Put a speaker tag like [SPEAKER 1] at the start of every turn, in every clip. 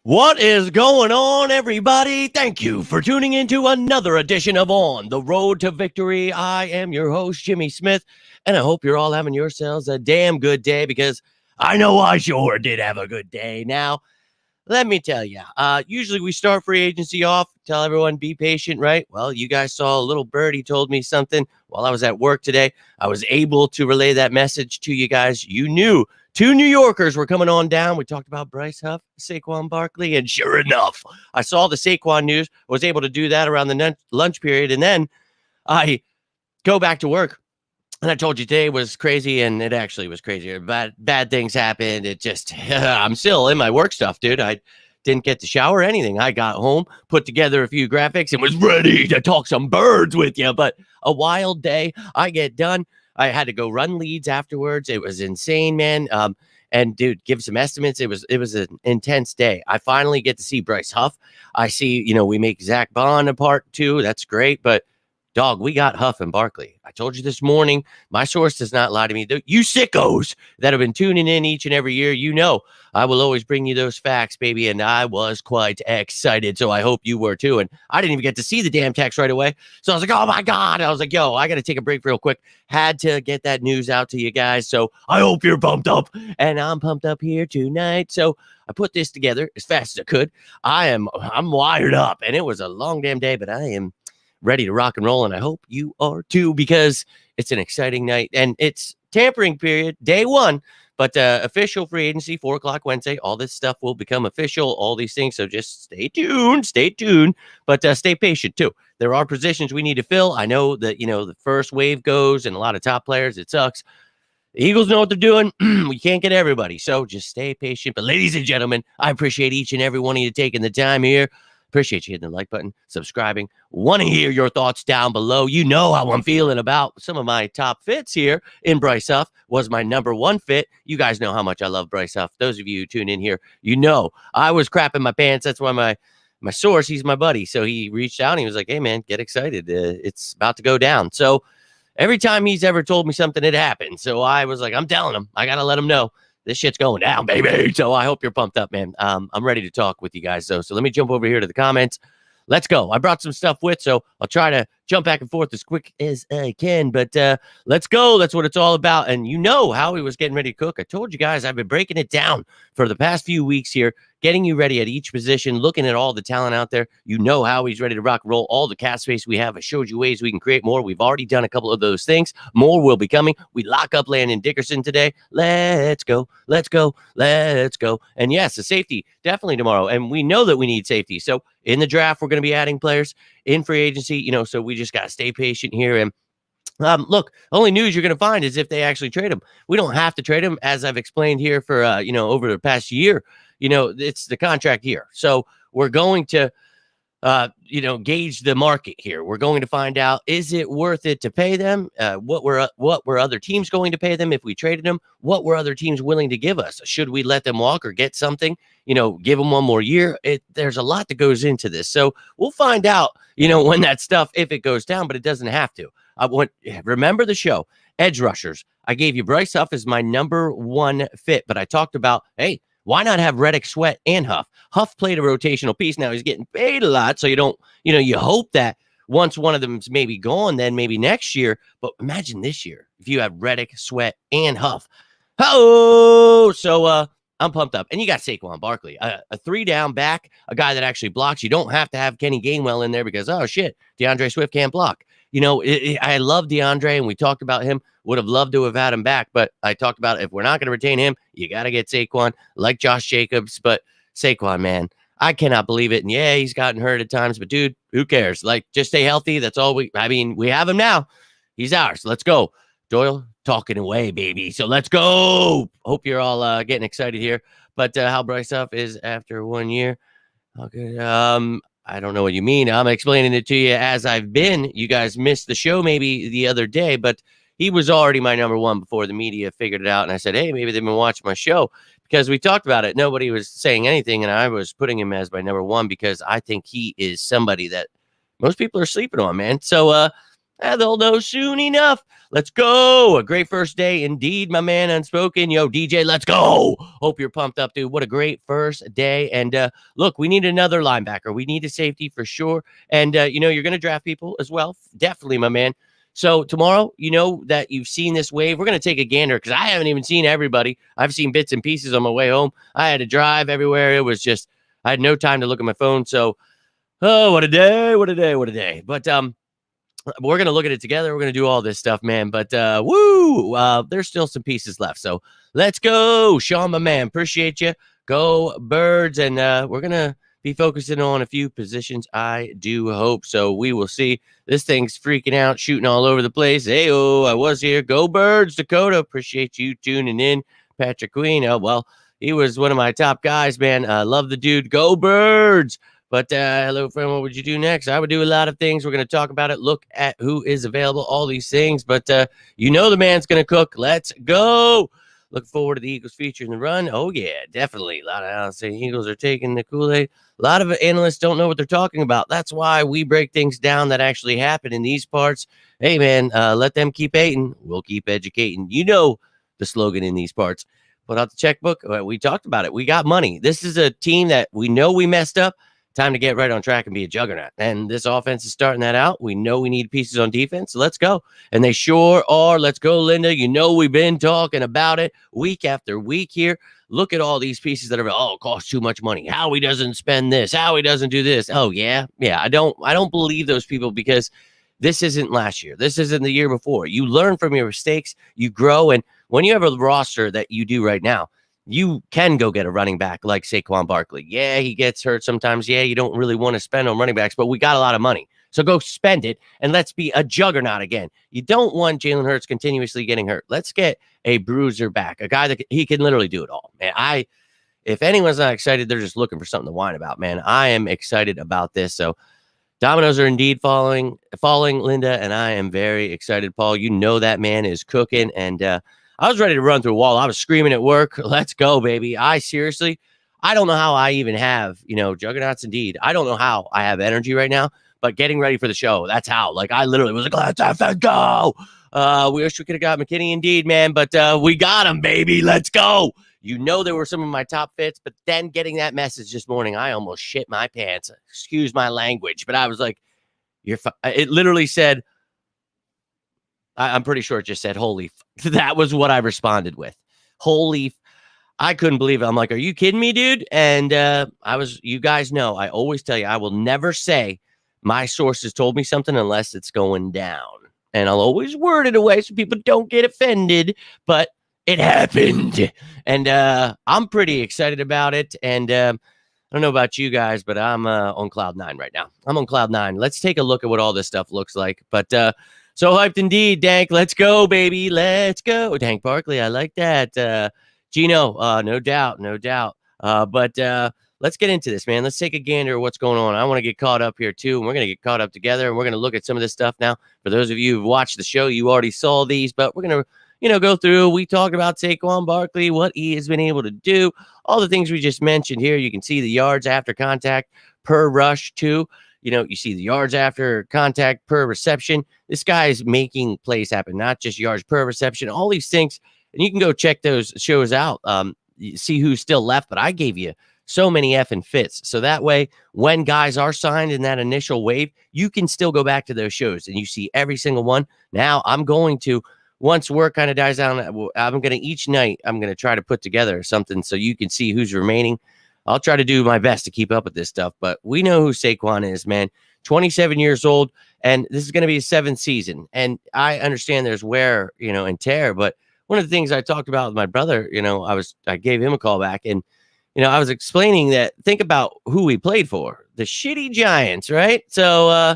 [SPEAKER 1] What is going on, everybody? Thank you for tuning into another edition of On the Road to Victory. I am your host, Jimmy Smith, and I hope you're all having yourselves a damn good day because I know I sure did have a good day. Now, let me tell you, usually we start free agency off, tell everyone be patient, right? Well, you guys saw a little birdie told me something while I was at work today. I was able to relay that message to you guys. You knew two New Yorkers were coming on down. We talked about Bryce Huff, Saquon Barkley, and sure enough, I saw the Saquon news, was able to do that around the lunch period, and then I go back to work. And I told you today was crazy, and it actually was crazier. Bad things happened. It just, I'm still in my work stuff, dude. I didn't get to shower or anything. I got home, put together a few graphics, and was ready to talk some birds with you. But a wild day. I get done. I had to go run leads afterwards. It was insane, man. And dude, give some estimates. It was an intense day. I finally get to see Bryce Huff. I see, we make Zack Baun a part too. That's great, but dog, we got Huff and Barkley. I told you this morning, my source does not lie to me. You sickos that have been tuning in each and every year, I will always bring you those facts, baby. And I was quite excited. So I hope you were too. And I didn't even get to see the damn text right away. So I was like, oh my God. I was like, yo, I got to take a break real quick. Had to get that news out to you guys. So I hope you're pumped up. And I'm pumped up here tonight. So I put this together as fast as I could. I'm wired up. And it was a long damn day, but I am ready to rock and roll, and I hope you are too, because it's an exciting night, and it's tampering period, day one, but official free agency, 4 o'clock Wednesday. All this stuff will become official, all these things, so just stay tuned, but stay patient too. There are positions we need to fill. I know that, the first wave goes, and a lot of top players, it sucks. The Eagles know what they're doing. We can't get everybody, so just stay patient. But ladies and gentlemen, I appreciate each and every one of you taking the time here. Appreciate you hitting the like button, subscribing. Want to hear your thoughts down below. You know how I'm feeling about some of my top fits here in Bryce Huff. Was my number one fit. You guys know how much I love Bryce Huff. Those of you who tune in here, I was crapping my pants. That's why my source, he's my buddy. So he reached out and he was like, hey, man, get excited. It's about to go down. So every time he's ever told me something, it happened. So I was like, I'm telling him. I got to let him know. This shit's going down, baby. So I hope you're pumped up, man. I'm ready to talk with you guys, though. So let me jump over here to the comments. Let's go. I brought some stuff with, so I'll try to jump back and forth as quick as I can. But let's go. That's what it's all about. And you know how he was getting ready to cook. I told you guys I've been breaking it down for the past few weeks here, getting you ready at each position, looking at all the talent out there. You know how he's ready to rock and roll. All the cap space we have. I showed you ways we can create more. We've already done a couple of those things. More will be coming. We lock up Landon Dickerson today. Let's go. And yes, a safety definitely tomorrow. And we know that we need safety. So in the draft, we're going to be adding players in free agency, so we just got to stay patient here. And look, only news you're going to find is if they actually trade him. We don't have to trade him, as I've explained here for, over the past year. It's the contract year. So we're going to, gauge the market here. We're going to find out, is it worth it to pay them? What were other teams going to pay them if we traded them? What were other teams willing to give us? Should we let them walk or get something? Give them one more year. There's a lot that goes into this. So we'll find out, when that stuff, if it goes down, but it doesn't have to. Remember the show, edge rushers. I gave you Bryce Huff as my number one fit, but I talked about, hey, why not have Reddick, Sweat, and Huff? Huff played a rotational piece. Now he's getting paid a lot, so you hope that once one of them's maybe gone, then maybe next year. But imagine this year if you have Reddick, Sweat, and Huff. Oh, so I'm pumped up. And you got Saquon Barkley, a 3-down back, a guy that actually blocks. You don't have to have Kenny Gainwell in there because, oh, shit, DeAndre Swift can't block. I love DeAndre, and we talked about him. Would have loved to have had him back, but I talked about if we're not going to retain him, you got to get Saquon, like Josh Jacobs. But Saquon, man, I cannot believe it. And yeah, he's gotten hurt at times, but dude, who cares? Like, just stay healthy. That's all we have him now. He's ours. Let's go. Doyle, talking away, baby. So let's go. Hope you're all getting excited here. But how Bryce Huff is after 1 year. Okay. I don't know what you mean. I'm explaining it to you as I've been. You guys missed the show maybe the other day, but he was already my number one before the media figured it out. And I said, hey, maybe they've been watching my show because we talked about it. Nobody was saying anything, and I was putting him as my number one because I think he is somebody that most people are sleeping on, man. So They'll know soon enough. Let's go. A great first day indeed, my man Unspoken. Yo, DJ, let's go. Hope you're pumped up, dude. What a great first day. And look, we need another linebacker. We need a safety for sure. And, you're going to draft people as well. Definitely, my man. So tomorrow, that you've seen this wave. We're going to take a gander because I haven't even seen everybody. I've seen bits and pieces on my way home. I had to drive everywhere. It was just, I had no time to look at my phone. So, oh, what a day. What a day. What a day. But, we're going to look at it together. We're going to do all this stuff, man. But there's still some pieces left. So let's go. Sean, my man, appreciate you. Go Birds. And we're going to be focusing on a few positions. I do hope so. We will see. This thing's freaking out, shooting all over the place. Hey, I was here. Go Birds, Dakota. Appreciate you tuning in. Patrick Queen. Oh, well, he was one of my top guys, man. Love the dude. Go Birds. But hello, friend. What would you do next? I would do a lot of things. We're going to talk about it. Look at who is available, all these things. But the man's going to cook. Let's go. Looking forward to the Eagles feature in the run. Oh, yeah, definitely. A lot of analysts say Eagles are taking the Kool-Aid. A lot of analysts don't know what they're talking about. That's why we break things down that actually happen in these parts. Hey, man, let them keep hating. We'll keep educating. You know the slogan in these parts. Put out the checkbook. We talked about it. We got money. This is a team that we know we messed up. Time to get right on track and be a juggernaut. And this offense is starting that out. We know we need pieces on defense. So let's go. And they sure are. Let's go, Linda. We've been talking about it week after week here. Look at all these pieces that are, it costs too much money. How he doesn't spend this. How he doesn't do this. Oh, yeah. Yeah, I don't believe those people because this isn't last year. This isn't the year before. You learn from your mistakes. You grow. And when you have a roster that you do right now, you can go get a running back like Saquon Barkley. Yeah, he gets hurt sometimes. Yeah, you don't really want to spend on running backs, but we got a lot of money. So go spend it, and let's be a juggernaut again. You don't want Jalen Hurts continuously getting hurt. Let's get a bruiser back, a guy that he can literally do it all. Man, if anyone's not excited, they're just looking for something to whine about, man. I am excited about this. So dominoes are indeed falling, Linda, and I am very excited, Paul. You know that man is cooking, and I was ready to run through a wall. I was screaming at work. Let's go, baby. I don't know how I even have, juggernauts indeed. I don't know how I have energy right now, but getting ready for the show, that's how. Like, I literally was like, let's go. We wish we could have got McKinney indeed, man, but we got him, baby. Let's go. There were some of my top fits, but then getting that message this morning, I almost shit my pants. Excuse my language, but I was like, it literally said, I'm pretty sure it just said, holy. That was what I responded with. Holy. I couldn't believe it. I'm like, are you kidding me, dude? And you guys know, I always tell you, I will never say my sources told me something unless it's going down. And I'll always word it away so people don't get offended, but it happened. And I'm pretty excited about it. And I don't know about you guys, but I'm on cloud 9 right now. I'm on cloud 9. Let's take a look at what all this stuff looks like. But so hyped indeed, Dank. Let's go, baby. Let's go. Dank Barkley, I like that. Gino, no doubt. But let's get into this, man. Let's take a gander at what's going on. I want to get caught up here, too. And we're going to get caught up together, and we're going to look at some of this stuff now. For those of you who've watched the show, you already saw these, but we're going to, go through. We talked about Saquon Barkley, what he has been able to do, all the things we just mentioned here. You can see the yards after contact per rush, too. You see the yards after contact per reception. This guy is making plays happen, not just yards per reception, all these things. And you can go check those shows out, see who's still left. But I gave you so many effing fits. So that way, when guys are signed in that initial wave, you can still go back to those shows and you see every single one. Now I'm going to, once work kind of dies down, I'm going to each night, I'm going to try to put together something so you can see who's remaining. I'll try to do my best to keep up with this stuff, but we know who Saquon is, man. 27 years old, and this is going to be his 7th season. And I understand there's wear, and tear, but one of the things I talked about with my brother, I gave him a call back, and, I was explaining that, think about who he played for, the shitty Giants, right? So,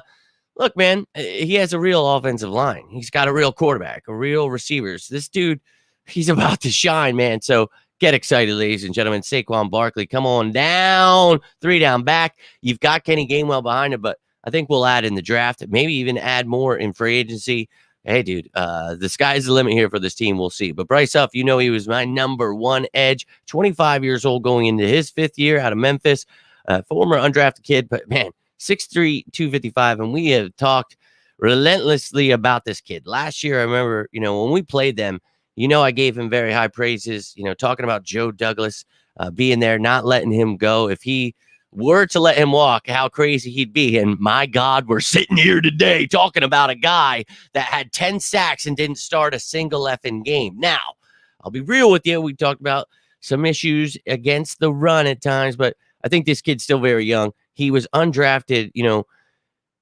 [SPEAKER 1] look, man, he has a real offensive line. He's got a real quarterback, a real receivers. This dude, he's about to shine, man. So, get excited, ladies and gentlemen. Saquon Barkley, come on down. 3 down back. You've got Kenny Gainwell behind him, but I think we'll add in the draft, maybe even add more in free agency. Hey, dude, the sky's the limit here for this team. We'll see. But Bryce Huff, he was my number 1 edge, 25 years old going into his 5th year out of Memphis, former undrafted kid, but man, 6'3", 255. And we have talked relentlessly about this kid. Last year, I remember, when we played them, I gave him very high praises, talking about Joe Douglas being there, not letting him go. If he were to let him walk, how crazy he'd be. And my God, we're sitting here today talking about a guy that had 10 sacks and didn't start a single effing game. Now, I'll be real with you. We talked about some issues against the run at times, but I think this kid's still very young. He was undrafted,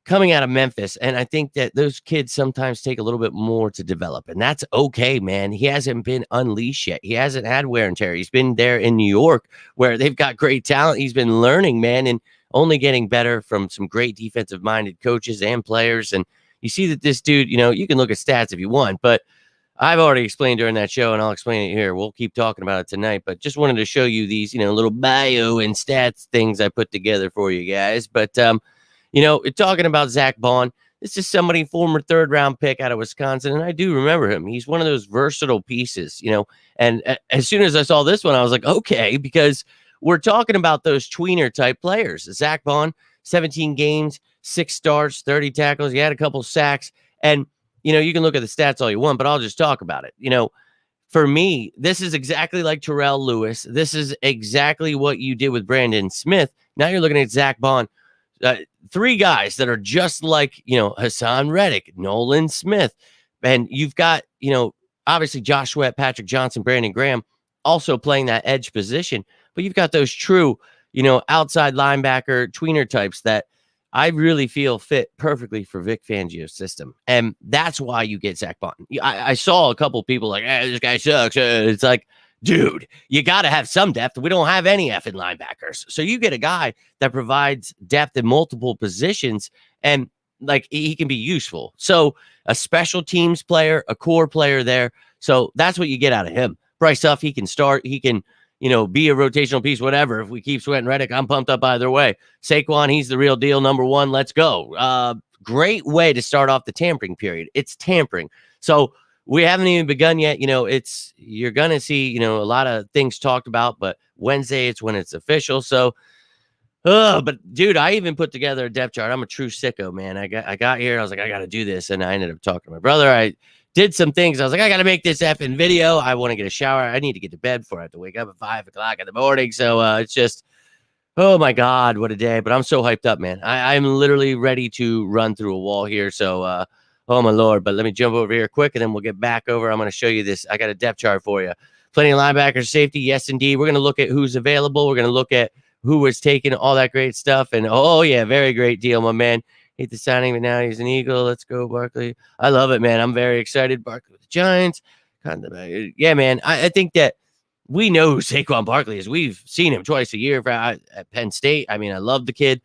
[SPEAKER 1] coming out of Memphis. And I think that those kids sometimes take a little bit more to develop. And that's okay, man. He hasn't been unleashed yet. He hasn't had wear and tear. He's been there in New York where they've got great talent. He's been learning, man, and only getting better from some great defensive-minded coaches and players. And you see that this dude, you can look at stats if you want, but I've already explained during that show, and I'll explain it here. We'll keep talking about it tonight, but just wanted to show you these, little bio and stats things I put together for you guys. But, talking about Zack Baun, this is somebody, former 3rd-round pick out of Wisconsin, and I do remember him. He's one of those versatile pieces, and as soon as I saw this one, I was like, okay, because we're talking about those tweener-type players. Zack Baun, 17 games, 6 starts, 30 tackles. He had a couple sacks, and you can look at the stats all you want, but I'll just talk about it. For me, this is exactly like Terrell Lewis. This is exactly what you did with Brandon Smith. Now you're looking at Zack Baun. 3 guys that are just like, Hassan Reddick, Nolan Smith. And you've got, obviously Josh Sweat, Patrick Johnson, Brandon Graham also playing that edge position. But you've got those true, outside linebacker tweener types that I really feel fit perfectly for Vic Fangio's system. And that's why you get Zack Baun. I saw a couple people like, this guy sucks. It's like, dude, you got to have some depth. We don't have any effing linebackers. So you get a guy that provides depth in multiple positions, and like he can be useful. So a special teams player, a core player there. So that's what you get out of him. Bryce Huff, he can start. He can, be a rotational piece, whatever. If we keep Sweat and Reddick, I'm pumped up either way. Saquon, he's the real deal. Number 1, let's go. Great way to start off the tampering period. It's tampering. So we haven't even begun yet. You're going to see, a lot of things talked about, but Wednesday, it's when it's official. So, but dude, I even put together a depth chart. I'm a true sicko, man. I got here. I was like, I got to do this. And I ended up talking to my brother. I did some things. I was like, I got to make this effing video. I want to get a shower. I need to get to bed before I have to wake up at 5 o'clock in the morning. So it's just, oh my God, what a day. But I'm so hyped up, man. I'm literally ready to run through a wall here. So, oh, my Lord. But let me jump over here quick, and then we'll get back over. I'm going to show you this. I got a depth chart for you. Plenty of linebackers, safety. Yes, indeed. We're going to look at who's available. We're going to look at who was taking all that great stuff. And, oh, yeah, very great deal, my man. Hate the signing, but now he's an Eagle. Let's go, Barkley. I love it, man. I'm very excited. Barkley with the Giants. Yeah, man. I think that we know who Saquon Barkley is. We've seen him twice a year at Penn State. I mean, I love the kid.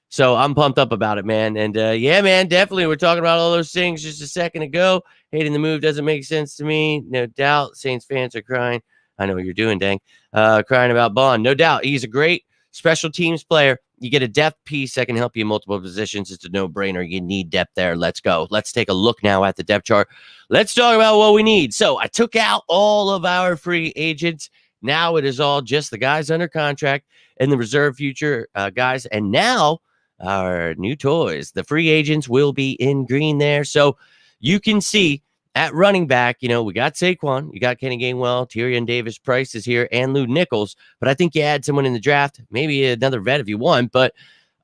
[SPEAKER 1] So I'm pumped up about it, man. And yeah, man, definitely. We're talking about all those things just a second ago. Hating the move doesn't make sense to me. No doubt. Saints fans are crying. I know what you're doing, dang. Crying about Baun. No doubt. He's a great special teams player. You get a depth piece that can help you in multiple positions. It's a no-brainer. You need depth there. Let's go. Let's take a look now at the depth chart. Let's talk about what we need. So I took out all of our free agents. Now it is all just the guys under contract and the reserve future guys. And now our new toys, the free agents, will be in green there. So you can see at running back, we got Saquon, you got Kenny Gainwell, Tyrion Davis Price is here, and Lou Nichols. But I think you add someone in the draft, maybe another vet if you want. But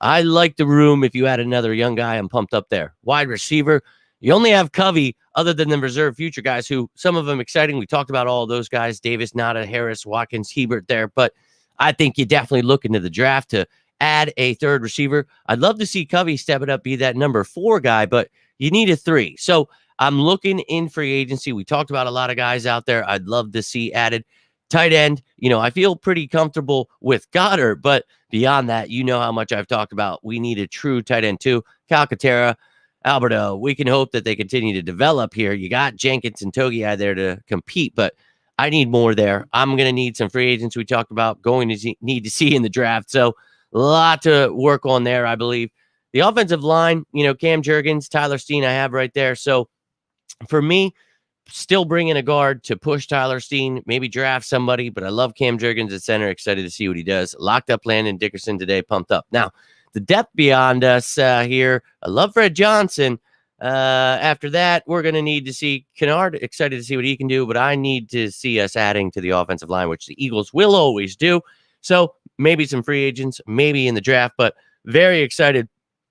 [SPEAKER 1] I like the room if you add another young guy. I'm pumped up there. Wide receiver, you only have Covey, other than the reserve future guys, who some of them exciting. We talked about all of those guys, Davis, Nada, Harris, Watkins, Hebert there. But I think you definitely look into the draft to add a third receiver. I'd love to see Covey step it up, be that number 4 guy, but you need a 3. So I'm looking in free agency. We talked about a lot of guys out there I'd love to see added. Tight end, I feel pretty comfortable with Goddard, but beyond that, how much I've talked about. We need a true tight end too. Calcaterra, Alberto, we can hope that they continue to develop here. You got Jenkins and Togi out there to compete, but I need more there. I'm going to need some free agents we talked about, going to need to see in the draft. So a lot to work on there, I believe. The offensive line, Cam Jurgens, Tyler Steen, I have right there. So for me, still bringing a guard to push Tyler Steen, maybe draft somebody, but I love Cam Jurgens at center. Excited to see what he does. Locked up Landon Dickerson today, pumped up. Now, the depth beyond us here, I love Fred Johnson. After that, we're going to need to see Kennard. Excited to see what he can do, but I need to see us adding to the offensive line, which the Eagles will always do. So maybe some free agents, maybe in the draft, but very excited.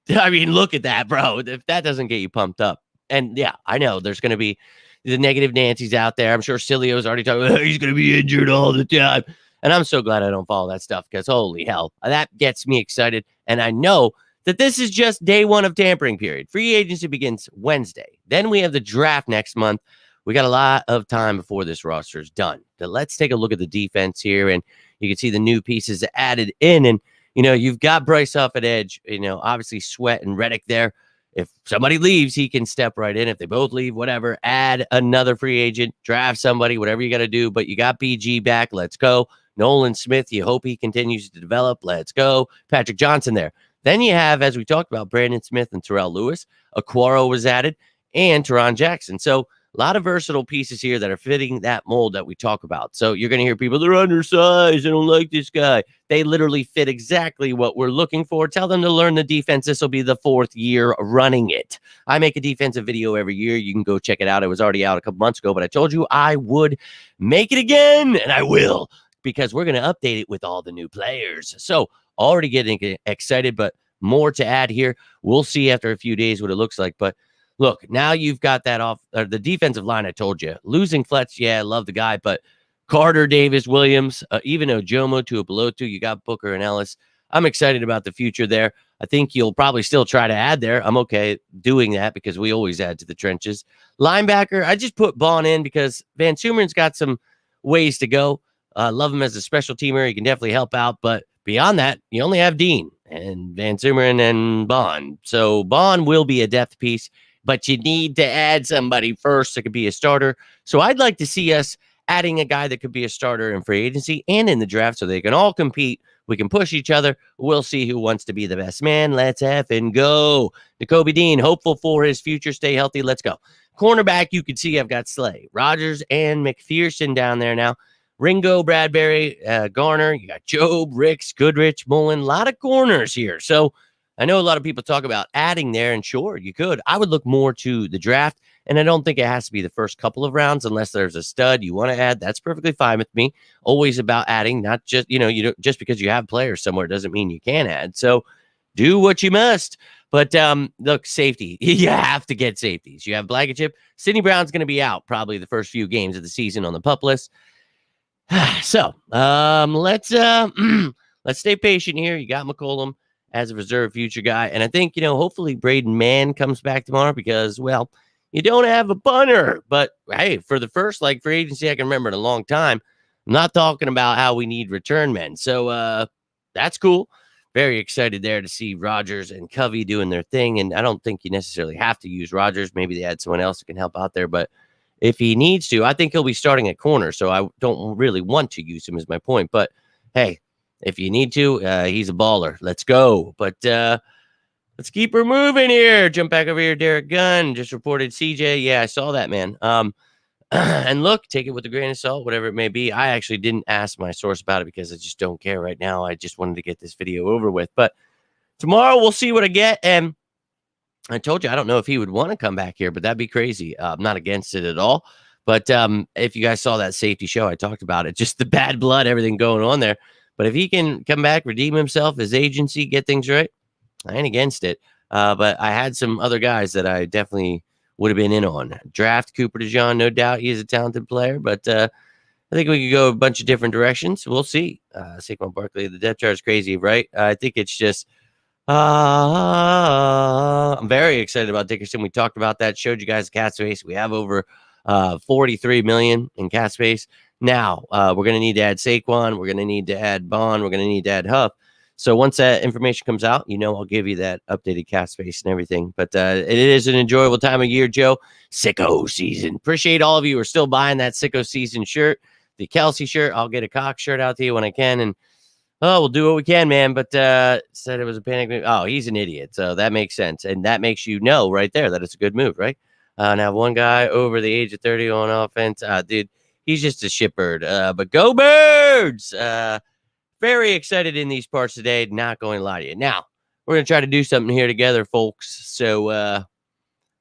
[SPEAKER 1] I mean, look at that, bro. If that doesn't get you pumped up. And yeah, I know there's going to be the negative Nancy's out there. I'm sure Cilio's already talking about he's going to be injured all the time. And I'm so glad I don't follow that stuff because holy hell, that gets me excited. And I know that this is just day one of tampering period. Free agency begins Wednesday. Then we have the draft next month. We got a lot of time before this roster is done. So let's take a look at the defense here. And you can see the new pieces added in. And, you've got Bryce Huff at edge, obviously Sweat and Reddick there. If somebody leaves, he can step right in. If they both leave, whatever, add another free agent, draft somebody, whatever you got to do. But you got BG back. Let's go. Nolan Smith, you hope he continues to develop. Let's go. Patrick Johnson there. Then you have, as we talked about, Brandon Smith and Terrell Lewis. Aquaro was added, and Teron Jackson. So a lot of versatile pieces here that are fitting that mold that we talk about. So you're going to hear people, they're undersized. I don't like this guy. They literally fit exactly what we're looking for. Tell them to learn the defense. This will be the 4th year running it. I make a defensive video every year. You can go check it out. It was already out a couple months ago, but I told you I would make it again, and I will, because we're going to update it with all the new players. So already getting excited, but more to add here. We'll see after a few days what it looks like. But look, now you've got that off the defensive line. I told you losing Fletch. Yeah, I love the guy, but Carter, Davis, Williams, even Ojomo to a Pelotu. You got Booker and Ellis. I'm excited about the future there. I think you'll probably still try to add there. I'm okay doing that because we always add to the trenches. Linebacker, I just put Baun in because Van Sumeren's got some ways to go. Love him as a special teamer. He can definitely help out, but beyond that, you only have Dean and Van Sumeren and Baun. So Baun will be a depth piece, but you need to add somebody first that could be a starter. So I'd like to see us adding a guy that could be a starter in free agency and in the draft so they can all compete. We can push each other. We'll see who wants to be the best man. Let's effing go. Nakobe Dean, hopeful for his future. Stay healthy. Let's go. Cornerback, you can see I've got Slay, Rogers, and McPherson down there now. Ringo, Bradbury, Garner, you got Job, Ricks, Goodrich, Mullen, a lot of corners here. So I know a lot of people talk about adding there, and sure, you could. I would look more to the draft, and I don't think it has to be the first couple of rounds unless there's a stud you want to add. That's perfectly fine with me. Always about adding, not just, you don't, just because you have players somewhere doesn't mean you can add. So do what you must. But look, safety. You have to get safeties. You have Blankenship. Sidney Brown's going to be out probably the first few games of the season on the PUP list. So let's stay patient here. You got McCollum as a reserve future guy. And I think, hopefully Braden Mann comes back tomorrow because, well, you don't have a punter. But hey, for the first free agency I can remember in a long time, I'm not talking about how we need return men. So that's cool. Very excited there to see Rogers and Covey doing their thing. And I don't think you necessarily have to use Rogers. Maybe they had someone else that can help out there. But if he needs to, I think he'll be starting at corner. So I don't really want to use him is my point. But hey, if you need to, he's a baller. Let's go. But let's keep her moving here. Jump back over here. Derek Gunn just reported CJ. Yeah, I saw that, man. And look, take it with a grain of salt, whatever it may be. I actually didn't ask my source about it because I just don't care right now. I just wanted to get this video over with. But tomorrow we'll see what I get. And I told you, I don't know if he would want to come back here, but that'd be crazy. I'm not against it at all. But if you guys saw that safety show, I talked about it, just the bad blood, everything going on there. But if he can come back, redeem himself, his agency, get things right, I ain't against it. But I had some other guys that I definitely would have been in on. Draft Cooper DeJean, no doubt he is a talented player, but I think we could go a bunch of different directions. We'll see. Saquon Barkley, the depth chart is crazy, right? I think it's just I'm very excited about Dickerson. We talked about that, showed you guys the cap space. We have over 43 million in cap space. Now, we're going to need to add Saquon. We're going to need to add Baun. We're going to need to add Huff. So once that information comes out, I'll give you that updated cap space and everything. But it is an enjoyable time of year, Joe. Sicko season. Appreciate all of you who are still buying that Sicko season shirt. The Kelsey shirt, I'll get a Cox shirt out to you when I can. And we'll do what we can, man. But said it was a panic move. Oh, he's an idiot. So that makes sense. And that makes you know right there that it's a good move, right? Now, one guy over the age of 30 on offense. Dude, he's just a shitbird. But go Birds! Very excited in these parts today. Not going to lie to you. Now, we're going to try to do something here together, folks. So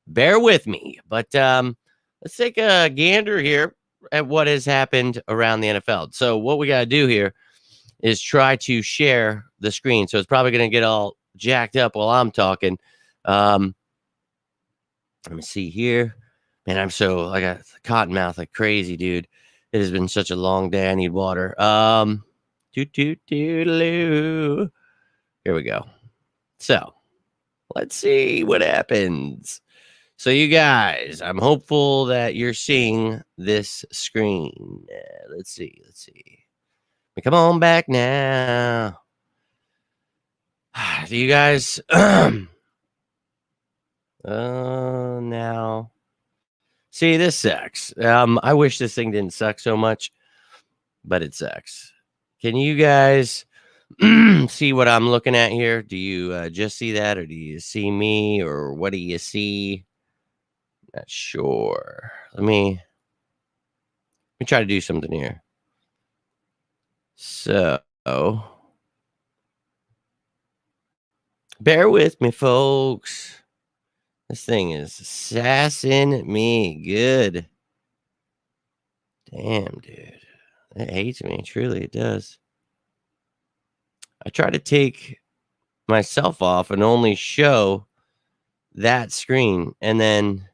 [SPEAKER 1] bear with me. But let's take a gander here at what has happened around the NFL. So what we got to do here is try to share the screen. So it's probably going to get all jacked up while I'm talking. Let me see here. Man, I got cotton mouth like crazy, dude. It has been such a long day. I need water. Here we go. So let's see what happens. So you guys, I'm hopeful that you're seeing this screen. Let's see. Come on back now. Do you guys now see, this sucks. I wish this thing didn't suck so much, but it sucks. Can you guys see what I'm looking at here? Do you just see that, or do you see me, or what do you see? Not sure. Let me try to do something here. So bear with me, folks. This thing is sassing me good. Damn, dude. It hates me. Truly, it does. I try to take myself off and only show that screen. And then,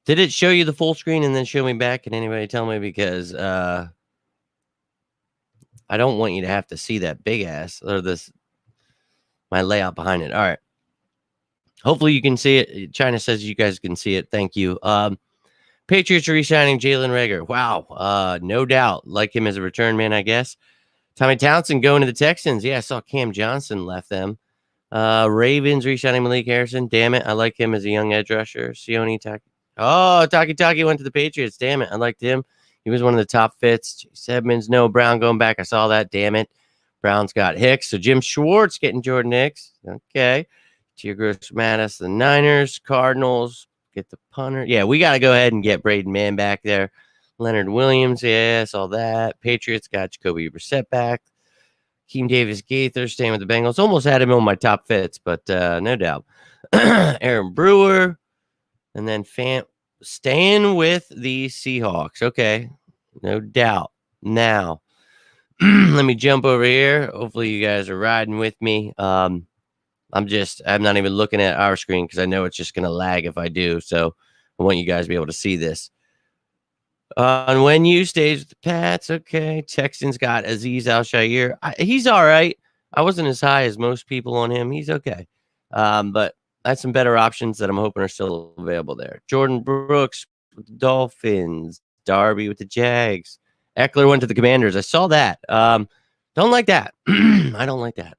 [SPEAKER 1] did it show you the full screen and then show me back? Can anybody tell me? Because I don't want you to have to see that big ass or my layout behind it. All right. Hopefully you can see it. China says you guys can see it. Thank you. Patriots are re-signing Jalen Reagor. Wow. No doubt. Like him as a return man, I guess. Tommy Townsend going to the Texans. Yeah, I saw Cam Johnson left them. Ravens re-signing Malik Harrison. Damn it. I like him as a young edge rusher. Sione Taki. Oh, Taki went to the Patriots. Damn it. I liked him. He was one of the top fits. Chase Edmonds, no. Brown going back. I saw that. Damn it. Brown's got Hicks. So Jim Schwartz getting Jordan Hicks. Okay. Teogross Mattis, the Niners. Cardinals. Get the punter. Yeah, we got to go ahead and get Braden Mann back there. Leonard Williams. Yeah, I saw that. Patriots got Jacoby Brissett back. Keem Davis-Gaither staying with the Bengals. Almost had him on my top fits, but no doubt. Aaron Brewer. And then staying with the Seahawks. Okay, no doubt. Now, let me jump over here. Hopefully you guys are riding with me. I'm not even looking at our screen because I know it's just going to lag if I do. So I want you guys to be able to see this. On when you stays with the Pats. Okay. Texans got Azeez Al-Shaair. He's all right. I wasn't as high as most people on him. He's okay. But I had some better options that I'm hoping are still available there. Jordan Brooks with the Dolphins. Darby with the Jags. Eckler went to the Commanders. I saw that. Don't like that. I don't like that.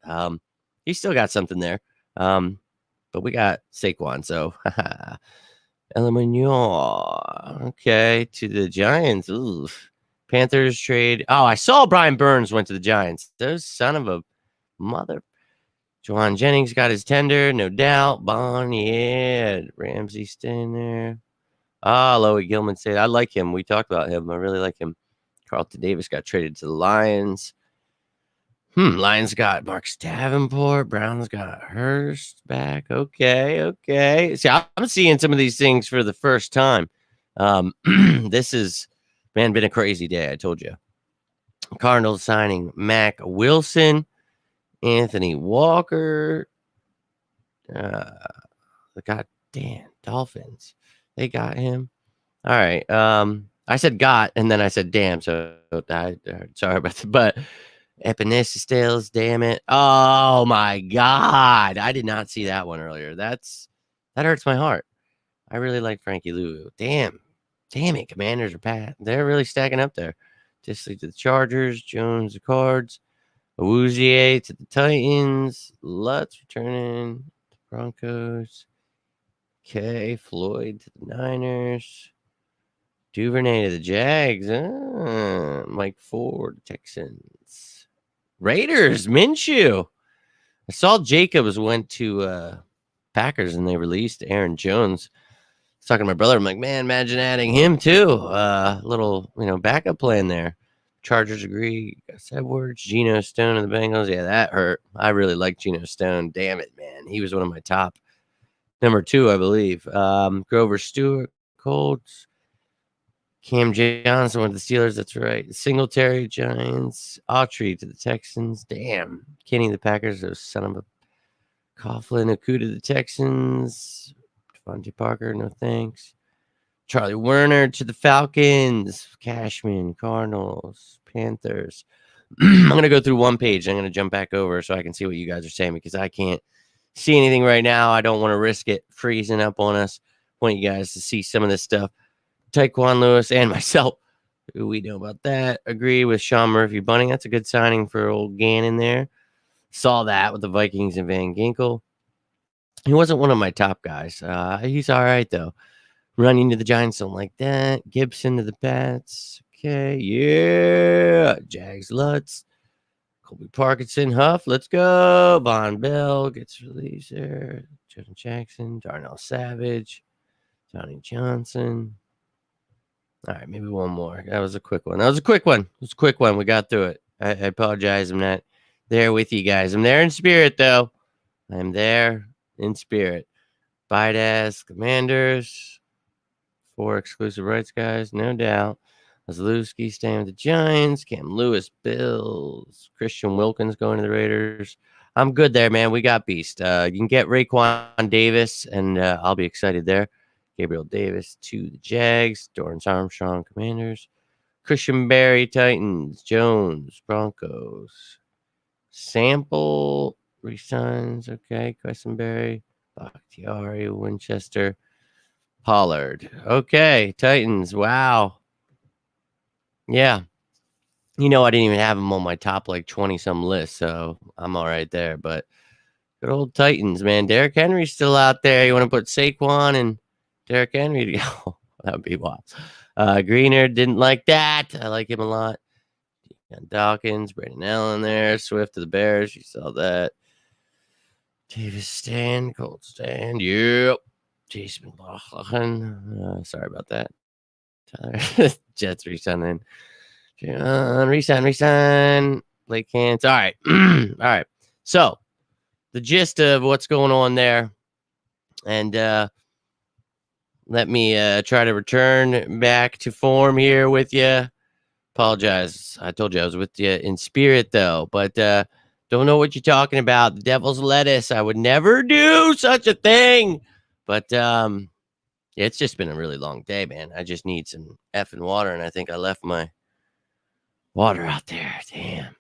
[SPEAKER 1] He's still got something there. But we got Saquon, so Elemenor. Okay, to the Giants. Ooh. Panthers trade. Oh, I saw Brian Burns went to the Giants. Those son of a mother. Juwan Jennings got his tender, no doubt. Baun, yeah. Ramsey staying there. Loey Gilman said, I like him. We talked about him. I really like him. Carlton Davis got traded to the Lions. Lions got Marcus Davenport. Browns got Hurst back. Okay. See, I'm seeing some of these things for the first time. This is, man, been a crazy day. I told you. Cardinals signing Mac Wilson. Anthony Walker. The goddamn Dolphins. They got him. All right. I said got, and then I said damn. So sorry about that. But Epinesistales, damn it. Oh my God. I did not see that one earlier. That hurts my heart. I really like Frankie Lou. Damn it. Commanders are Pat. They're really stacking up there. Just like to the Chargers, Jones, the Cards. Awuzie to the Titans. Lutz returning to Broncos. Okay, Floyd to the Niners. Duvernay to the Jags. Mike Ford, Texans. Raiders, Minshew. I saw Jacobs went to Packers and they released Aaron Jones. I was talking to my brother. I'm like, man, imagine adding him too. Little, backup plan there. Chargers agree. Gus Edwards, Geno Stone of the Bengals. Yeah, that hurt. I really like Geno Stone. Damn it, man. He was one of my top Number 2, I believe. Grover Stewart, Colts. Cam Johnson with the Steelers. That's right. Singletary, Giants. Autry to the Texans. Damn. Kenny, the Packers. Those son of a Coughlin. Aku to the Texans. Devontae Parker, no thanks. Charlie Werner to the Falcons. Cashman, Cardinals, Panthers. I'm going to go through one page. I'm going to jump back over so I can see what you guys are saying because I can't see anything right now. I don't want to risk it freezing up on us. I want you guys to see some of this stuff. Taquan Lewis and myself. Who we know about that? Agree with Sean Murphy Bunting. That's a good signing for old Gannon there. Saw that with the Vikings and Van Ginkel. He wasn't one of my top guys. He's all right, though. Running to the Giants, don't like that. Gibson to the Pats. Okay, yeah. Jags Lutz. Colby Parkinson, Huff, let's go. Von Bell gets released there. Jordan Jackson, Darnell Savage, Johnny Johnson. All right, maybe one more. That was a quick one. We got through it. I apologize. I'm not there with you guys. I'm there in spirit, though. I'm there in spirit. Bidas, Commanders. 4 exclusive rights guys, no doubt. Ozlowski staying with the Giants. Cam Lewis, Bills. Christian Wilkins going to the Raiders. I'm good there, man. We got beast. You can get Raekwon Davis, and I'll be excited there. Gabriel Davis to the Jags. Dorrance Armstrong, Commanders. Christian Berry, Titans. Jones, Broncos. Sample, resigns. Okay. Questenberry, Bakhtiari, Winchester. Pollard. Okay. Titans. Wow. Yeah. I didn't even have him on my top 20-some list, so I'm all right there. But good old Titans, man. Derrick Henry's still out there. You want to put Saquon and Derrick Henry together? That would be wild. Greener didn't like that. I like him a lot. Dawkins, Brandon Allen there. Swift to the Bears. You saw that. Davis Stand, Colt Stand. Yep. Jason McLaughlin. Sorry about that. Tyler. Jets resigning. Resign. Blake Hance. All right. All right. So, the gist of what's going on there. And let me try to return back to form here with you. Apologize. I told you I was with you in spirit, though. But don't know what you're talking about. The devil's lettuce. I would never do such a thing. But it's just been a really long day, man. I just need some effing water, and I think I left my water out there. Damn.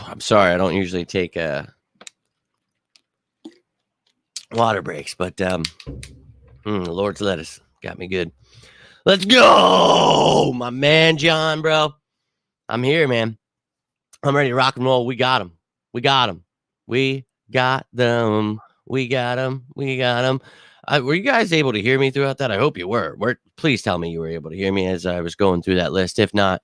[SPEAKER 1] I'm sorry. I don't usually take water breaks, but the Lord's lettuce got me good. Let's go, my man, John, bro. I'm here, man. I'm ready to rock and roll. We got him. We got them. Were you guys able to hear me throughout that? I hope you were. Please tell me you were able to hear me as I was going through that list. If not,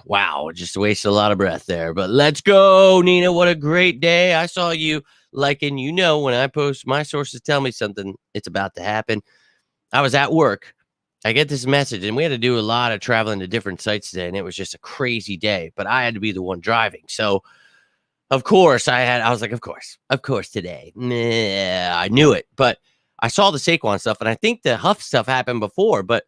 [SPEAKER 1] wow, just wasted a lot of breath there. But let's go, Nina. What a great day. I saw you liking, when I post, my sources tell me something, it's about to happen. I was at work. I get this message, and we had to do a lot of traveling to different sites today, and it was just a crazy day, but I had to be the one driving. So, of course, I was like, of course today. Nah, I knew it, but I saw the Saquon stuff, and I think the Huff stuff happened before, but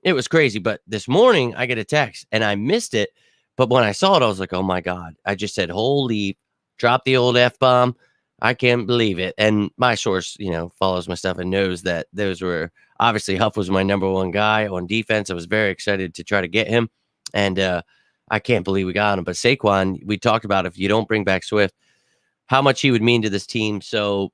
[SPEAKER 1] it was crazy. But this morning, I get a text, and I missed it, but when I saw it, I was like, oh, my God. I just said, holy, drop the old F-bomb. I can't believe it. And my source, follows my stuff and knows that those were obviously Huff was my number one guy on defense. I was very excited to try to get him. And I can't believe we got him. But Saquon, we talked about if you don't bring back Swift, how much he would mean to this team. So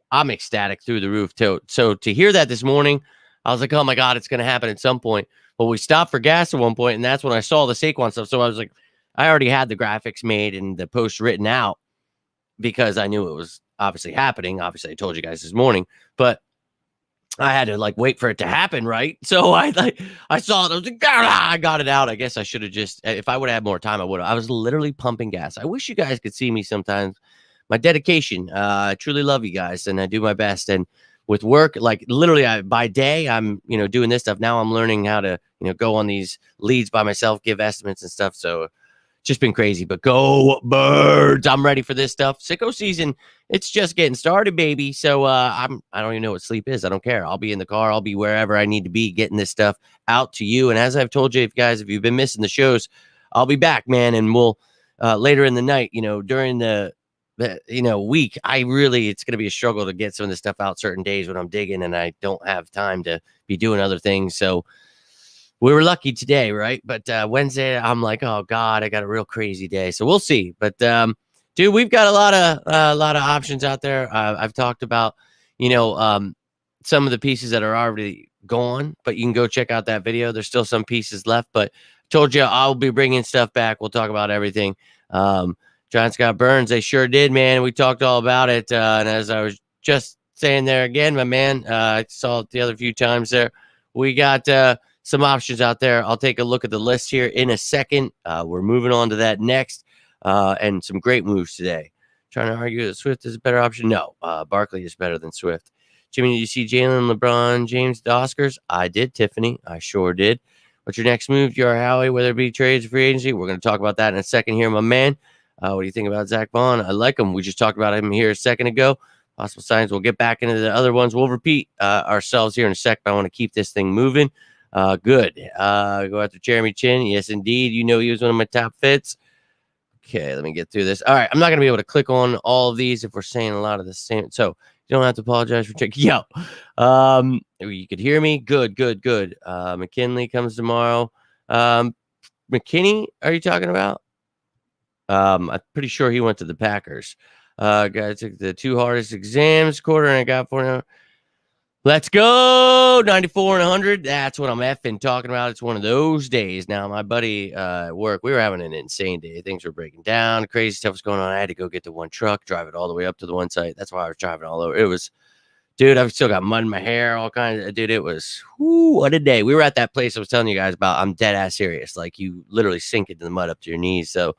[SPEAKER 1] I'm ecstatic through the roof. So to hear that this morning, I was like, oh, my God, it's going to happen at some point. But we stopped for gas at one point, and that's when I saw the Saquon stuff. So I was like, I already had the graphics made and the post written out, because I knew it was obviously happening. Obviously, I told you guys this morning, but I had to wait for it to happen, right? So I saw it. I was like, I got it out. I guess I should have just, if I would have had more time, I would have. I was literally pumping gas. I wish you guys could see me sometimes. My dedication. I truly love you guys, and I do my best. And with work, like literally by day, I'm, doing this stuff. Now I'm learning how to, go on these leads by myself, give estimates and stuff. So just been crazy, but go Birds. I'm ready for this stuff. Sicko season, it's just getting started, baby. So I don't even know what sleep is. I don't care. I'll be in the car. I'll be wherever I need to be getting this stuff out to you. And as I've told you, if you've been missing the shows, I'll be back, man. And we'll later in the night, during the week, it's going to be a struggle to get some of this stuff out certain days when I'm digging and I don't have time to be doing other things. So we were lucky today, right? But Wednesday, I'm like, oh God, I got a real crazy day. So we'll see. But dude, we've got a lot of options out there. I've talked about, some of the pieces that are already gone, but you can go check out that video. There's still some pieces left, but told you I'll be bringing stuff back. We'll talk about everything. John Scott Burns, they sure did, man. We talked all about it. And as I was just saying there again, my man, I saw it the other few times there. We got some options out there. I'll take a look at the list here in a second. We're moving on to that next, and some great moves today. Trying to argue that Swift is a better option. No, Barkley is better than Swift. Jimmy, did you see Jalen, LeBron, James, the Oscars? I did, Tiffany. I sure did. What's your next move, J.R. Howie, whether it be trades or free agency? We're going to talk about that in a second here, my man. What do you think about Zack Baun? I like him. We just talked about him here a second ago. Possible signs. We'll get back into the other ones. We'll repeat ourselves here in a sec, but I want to keep this thing moving. Good. Go after Jeremy Chin. Yes, indeed. He was one of my top fits. Okay, let me get through this. All right, I'm not going to be able to click on all of these if we're saying a lot of the same. So you don't have to apologize for checking. Yo, you could hear me. Good. McKinley comes tomorrow. McKinney, are you talking about? I'm pretty sure he went to the Packers. Guy took the 2 hardest exams quarter and I got 4. Let's go 94 and 100. That's what I'm effing talking about. It's one of those days. Now, my buddy at work, we were having an insane day. Things were breaking down. Crazy stuff was going on. I had to go get the one truck, drive it all the way up to the one site. That's why I was driving all over. It was, dude, I've still got mud in my hair, all kinds of, dude, it was, what a day. We were at that place I was telling you guys about. I'm dead ass serious. Like, you literally sink into the mud up to your knees. So,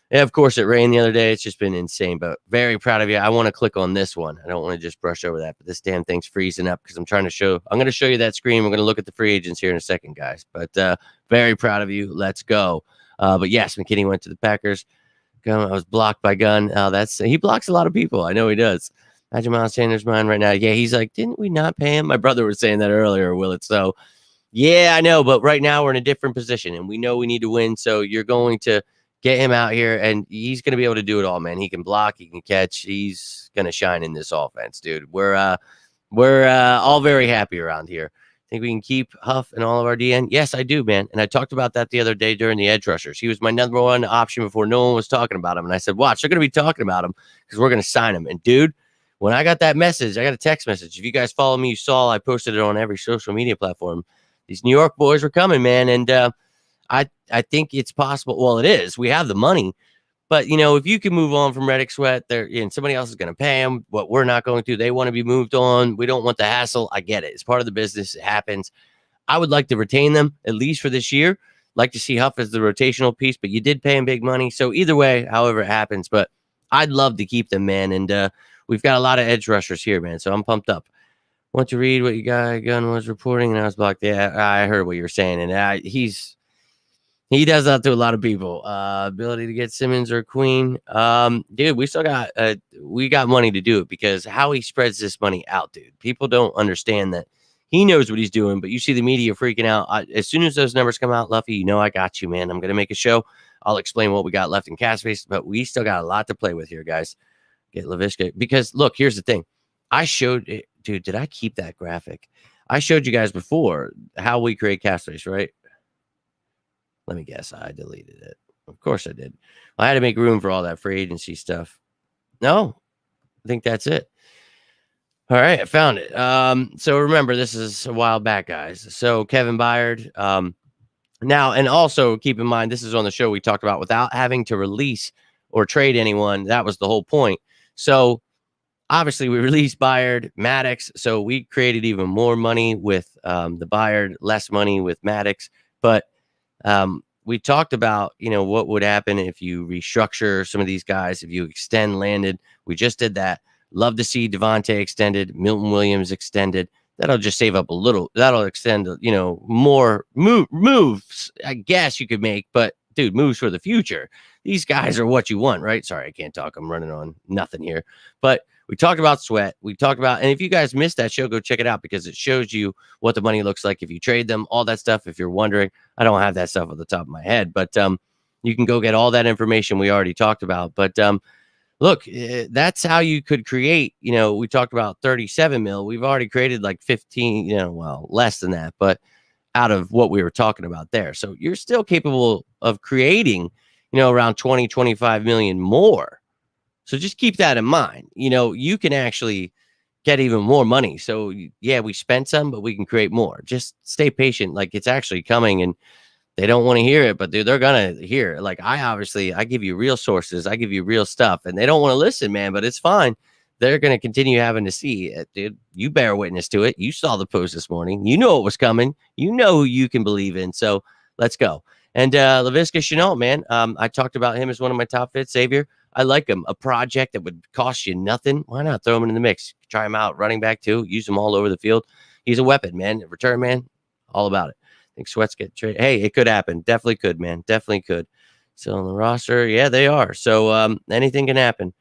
[SPEAKER 1] yeah, of course, it rained the other day. It's just been insane, but very proud of you. I want to click on this one. I don't want to just brush over that, but this damn thing's freezing up because I'm going to show you that screen. We're going to look at the free agents here in a second, guys, but very proud of you. Let's go. But yes, McKinney went to the Packers. I was blocked by Gunn. He blocks a lot of people. I know he does. Imagine Miles Sanders' mind right now. Yeah, he's like, didn't we not pay him? My brother was saying that earlier, Willett. So, yeah, I know, but right now we're in a different position, and we know we need to win, so you're going to get him out here, and he's going to be able to do it all, man. He can block, he can catch. He's going to shine in this offense, dude. We're all very happy around here. Think we can keep Huff and all of our DN? Yes, I do, man. And I talked about that the other day during the edge rushers. He was my number one option before no one was talking about him. And I said, watch, they're going to be talking about him because we're going to sign him. And, dude, when I got that message, I got a text message. If you guys follow me, you saw I posted it on every social media platform. These New York boys were coming, man. And I think it's possible. Well, it is. We have the money. But, if you can move on from Reddick Sweat, and somebody else is going to pay them what we're not going to. They want to be moved on. We don't want the hassle. I get it. It's part of the business. It happens. I would like to retain them, at least for this year. Like to see Huff as the rotational piece, but you did pay him big money. So either way, however it happens, but I'd love to keep them, man. And we've got a lot of edge rushers here, man. So I'm pumped up. Want to read what you got? Gunn was reporting, and I was blocked. Yeah, I heard what you were saying. And he does that to a lot of people. Ability to get Simmons or Queen. Dude, we got money to do it because how he spreads this money out, dude. People don't understand that he knows what he's doing, but you see the media freaking out. As soon as those numbers come out, Luffy, I got you, man. I'm going to make a show. I'll explain what we got left in cash space, but we still got a lot to play with here, guys. Get Laviska. Because, look, here's the thing. I showed it. Dude, did I keep that graphic? I showed you guys before how we create cash space, right? Let me guess. I deleted it. Of course I did. I had to make room for all that free agency stuff. No, I think that's it. All right. I found it. So remember, this is a while back, guys. So Kevin Byard. Now, and also keep in mind, this is on the show we talked about without having to release or trade anyone. That was the whole point. So obviously we released Byard, Maddox. So we created even more money with the Byard, less money with Maddox. But we talked about, what would happen if you restructure some of these guys, if you extend Landon. We just did that. Love to see Devontae extended, Milton Williams extended. That'll just save up a little. That'll extend, more moves, I guess you could make. But, dude, moves for the future. These guys are what you want, right? Sorry, I can't talk. I'm running on nothing here. But we talked about Sweat. We talked about, and if you guys missed that show, go check it out because it shows you what the money looks like if you trade them, all that stuff. If you're wondering, I don't have that stuff at the top of my head, but you can go get all that information we already talked about. But look, that's how you could create, we talked about 37 mil. We've already created like 15, less than that, but out of what we were talking about there. So you're still capable of creating, around 20, 25 million more. So just keep that in mind. You can actually get even more money. So yeah, we spent some, but we can create more. Just stay patient. Like it's actually coming, and they don't want to hear it, but dude, they're gonna hear it. Like I give you real sources, I give you real stuff, and they don't want to listen, man. But it's fine. They're gonna continue having to see it, dude. You bear witness to it. You saw the post this morning. You know it was coming. You know who you can believe in. So let's go. And Laviska Shenault, man. I talked about him as one of my top fits. Xavier, I like him. A project that would cost you nothing. Why not throw him in the mix? Try him out. Running back too. Use him all over the field. He's a weapon, man. Return man. All about it. I think Sweats get traded. Hey, it could happen. Definitely could, man. Definitely could. So on the roster, yeah, they are. So anything can happen.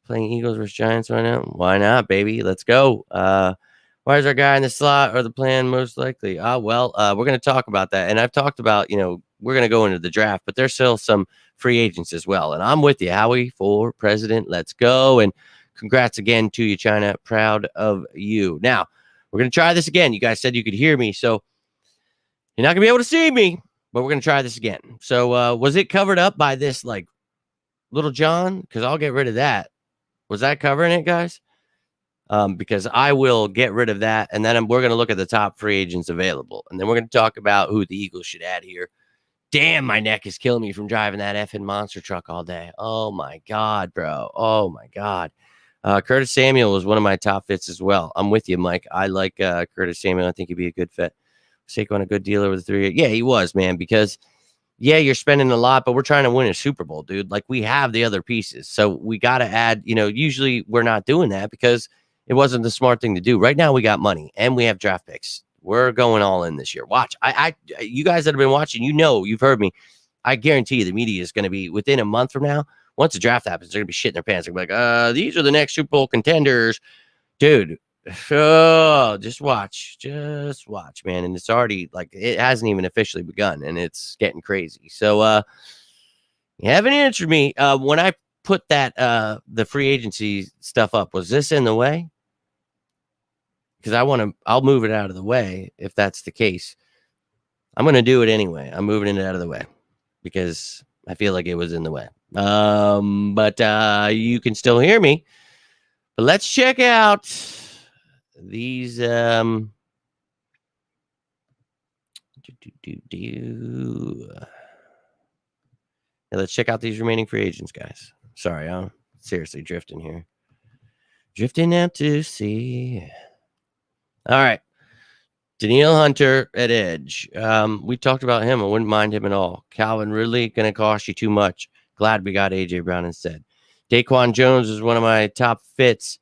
[SPEAKER 1] Playing Eagles versus Giants right now. Why not, baby? Let's go. Why is our guy in the slot or the plan most likely? We're going to talk about that. And I've talked about, we're going to go into the draft, but there's still some free agents as well. And I'm with you, Howie, for president. Let's go. And congrats again to you, China. Proud of you. Now, we're going to try this again. You guys said you could hear me. So you're not going to be able to see me, but we're going to try this again. So was it covered up by this, like, Little John? Because I'll get rid of that. Was that covering it, guys? Because I will get rid of that, and then we're going to look at the top free agents available, and then we're going to talk about who the Eagles should add here. Damn, my neck is killing me from driving that effing monster truck all day. Oh, my God, bro. Oh, my God. Curtis Samuel was one of my top fits as well. I'm with you, Mike. I like Curtis Samuel. I think he'd be a good fit. Saquon a good deal over the 3 years. Yeah, he was, man, because yeah, you're spending a lot, but we're trying to win a Super Bowl, dude. Like we have the other pieces. So we got to add, usually we're not doing that because it wasn't the smart thing to do. Right now we got money and we have draft picks. We're going all in this year. Watch. You guys that have been watching, you've heard me. I guarantee you the media is going to be within a month from now. Once the draft happens, they're going to be shitting their pants. They're going to be like, these are the next Super Bowl contenders. Dude, just watch, man. And it's already like it hasn't even officially begun, and it's getting crazy. So you haven't answered me. When I put that the free agency stuff up, was this in the way? Because I'll move it out of the way if that's the case. I'm gonna do it anyway. I'm moving it out of the way because I feel like it was in the way. But you can still hear me. But let's check out these let's check out these remaining free agents, guys. Sorry, I'm seriously drifting here. Drifting out to sea. All right. Danielle Hunter at edge. We talked about him. I wouldn't mind him at all. Calvin Ridley going to cost you too much. Glad we got AJ Brown instead. Daquan Jones is one of my top fits.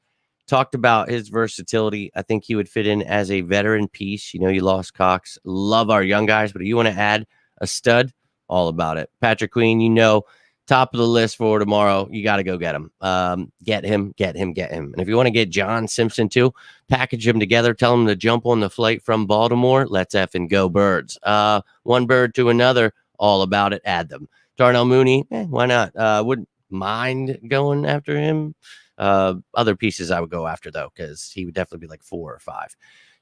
[SPEAKER 1] Talked about his versatility. I think he would fit in as a veteran piece. You lost Cox. Love our young guys, but if you want to add a stud, all about it. Patrick Queen, top of the list for tomorrow. You got to go get him. Get him. And if you want to get John Simpson too, package them together. Tell him to jump on the flight from Baltimore. Let's effing go birds. One bird to another. All about it. Add them. Darnell Mooney, why not? Wouldn't mind going after him. Other pieces I would go after though, because he would definitely be like 4 or 5.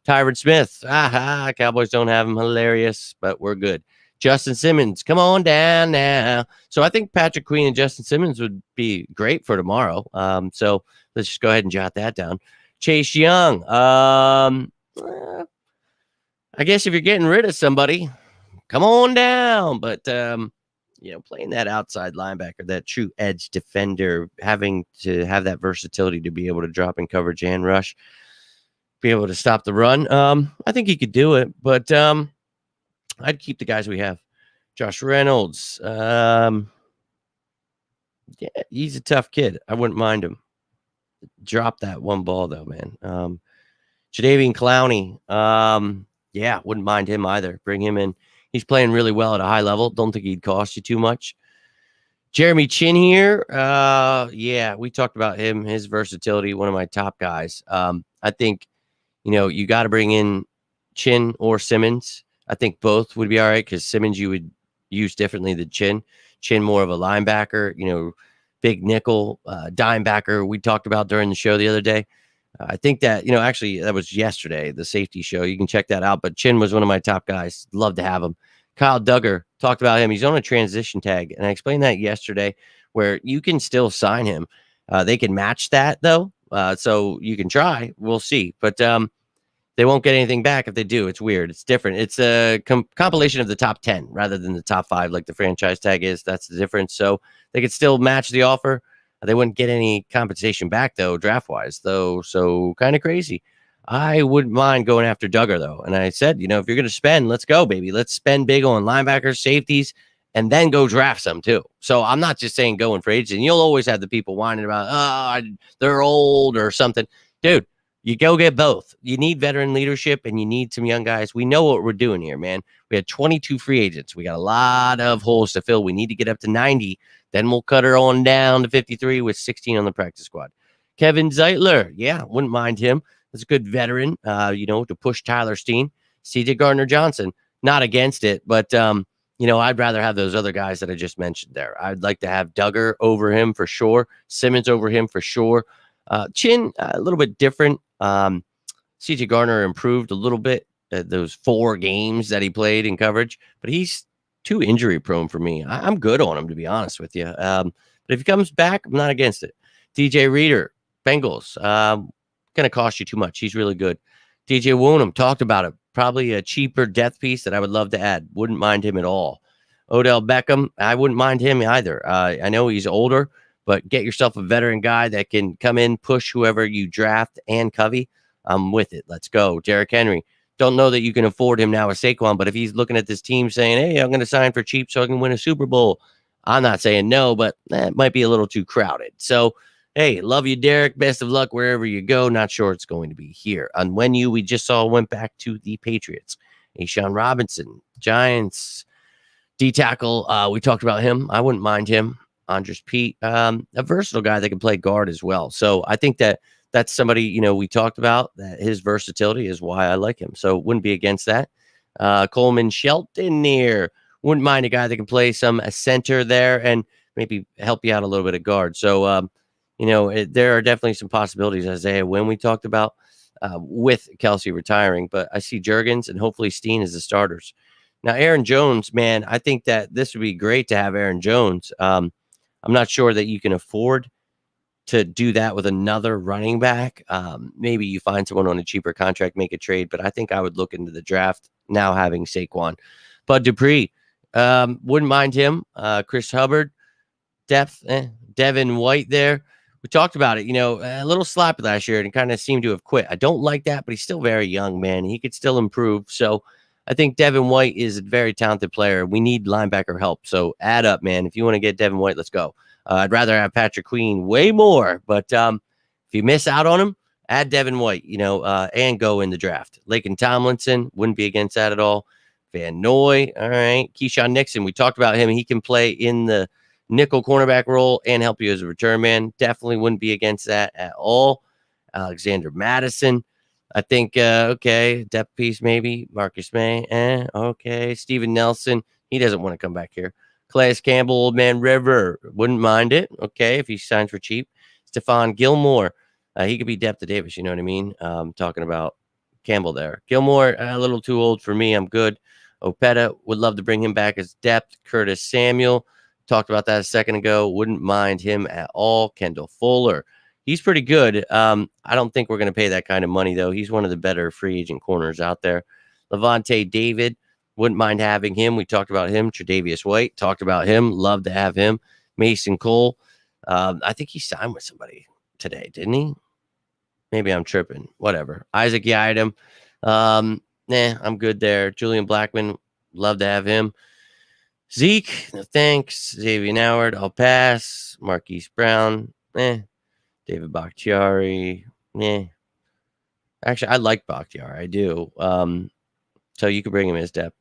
[SPEAKER 1] Tyron Smith, Cowboys don't have him. Hilarious, but we're good. Justin Simmons, come on down now. So I think Patrick Queen and Justin Simmons would be great for tomorrow. So let's just go ahead and jot that down. Chase Young, I guess if you're getting rid of somebody, come on down. But playing that outside linebacker, that true edge defender, having to have that versatility to be able to drop in coverage and rush, be able to stop the run. I think he could do it, but I'd keep the guys we have. Josh Reynolds. Yeah, he's a tough kid. I wouldn't mind him. dropped that one ball though, man. Jadeveon Clowney. Yeah, wouldn't mind him either. Bring him in. He's playing really well at a high level. Don't think he'd cost you too much. Jeremy Chin here. Yeah, we talked about him, his versatility, one of my top guys. I think, you got to bring in Chin or Simmons. I think both would be all right because Simmons you would use differently than Chin. Chin more of a linebacker, big nickel, dime backer we talked about during the show the other day. I think that, actually that was yesterday, the safety show. You can check that out. But Chin was one of my top guys. Love to have him. Kyle Duggar, talked about him. He's on a transition tag. And I explained that yesterday where you can still sign him. They can match that, though. So you can try. We'll see. But they won't get anything back if they do. It's weird. It's different. It's a compilation of the top 10 rather than the top 5 like the franchise tag is. That's the difference. So they could still match the offer. They wouldn't get any compensation back, though, draft-wise, though. So kind of crazy. I wouldn't mind going after Duggar, though. And I said, if you're going to spend, let's go, baby. Let's spend big on linebackers, safeties, and then go draft some, too. So I'm not just saying go in for agents. And you'll always have the people whining about, they're old or something. Dude, you go get both. You need veteran leadership, and you need some young guys. We know what we're doing here, man. We had 22 free agents. We got a lot of holes to fill. We need to get up to 90. Then we'll cut her on down to 53 with 16 on the practice squad. Kevin Zeitler, yeah, wouldn't mind him. That's a good veteran, to push Tyler Steen. C.J. Gardner-Johnson, not against it, but, I'd rather have those other guys that I just mentioned there. I'd like to have Duggar over him for sure. Simmons over him for sure. Chin, a little bit different. C.J. Gardner improved a little bit those 4 games that he played in coverage, but he's too injury prone for me. I'm good on him, to be honest with you. But if he comes back, I'm not against it. DJ Reader, Bengals, going to cost you too much. He's really good. DJ Woonham, talked about it. Probably a cheaper depth piece that I would love to add. Wouldn't mind him at all. Odell Beckham, I wouldn't mind him either. I know he's older, but get yourself a veteran guy that can come in, push whoever you draft and Covey. I'm with it. Let's go. Derrick Henry. Don't know that you can afford him now with Saquon, but if he's looking at this team saying, hey, I'm going to sign for cheap so I can win a Super Bowl, I'm not saying no, but that might be a little too crowded. So, hey, love you, Derek. Best of luck wherever you go. Not sure it's going to be here. On when we just saw went back to the Patriots. Ashawn Robinson, Giants, D-tackle. We talked about him. I wouldn't mind him. Andres Pete, a versatile guy that can play guard as well. So I think that's somebody, we talked about, that his versatility is why I like him. So wouldn't be against that. Coleman Shelton there. Wouldn't mind a guy that can play some center there and maybe help you out a little bit of guard. So, there are definitely some possibilities, Isaiah, when we talked about with Kelsey retiring. But I see Juergens and hopefully Steen as the starters. Now, Aaron Jones, man, I think that this would be great to have Aaron Jones. I'm not sure that you can afford to do that with another running back. Maybe you find someone on a cheaper contract, make a trade, but I think I would look into the draft now having Saquon. Bud Dupree, wouldn't mind him. Chris Hubbard, depth, Devin White there. We talked about it, a little sloppy last year and kind of seemed to have quit. I don't like that, but he's still very young, man. He could still improve. So I think Devin White is a very talented player. We need linebacker help. So add up, man. If you want to get Devin White, let's go. I'd rather have Patrick Queen way more, but if you miss out on him, add Devin White, and go in the draft. Laken Tomlinson, wouldn't be against that at all. Van Noy, all right. Keyshawn Nixon, we talked about him. He can play in the nickel cornerback role and help you as a return man. Definitely wouldn't be against that at all. Alexander Madison, I think, okay. Depth piece, maybe. Marcus May, okay. Steven Nelson, he doesn't want to come back here. Calais Campbell, Old Man River, wouldn't mind it. Okay, if he signs for cheap. Stephon Gilmore, he could be depth to Davis. You know what I mean? Talking about Campbell there. Gilmore, a little too old for me. I'm good. Opeta, would love to bring him back as depth. Curtis Samuel, talked about that a second ago. Wouldn't mind him at all. Kendall Fuller, he's pretty good. I don't think we're going to pay that kind of money, though. He's one of the better free agent corners out there. Levante David, wouldn't mind having him. We talked about him. Tre'Davious White, talked about him. Love to have him. Mason Cole, I think he signed with somebody today, didn't he? Maybe I'm tripping. Whatever. Isaac Yiadom, I'm good there. Julian Blackman, love to have him. Zeke, no thanks. Xavier Howard, I'll pass. Marquise Brown, David Bakhtiari. Actually, I like Bakhtiari. I do. So you could bring him as depth.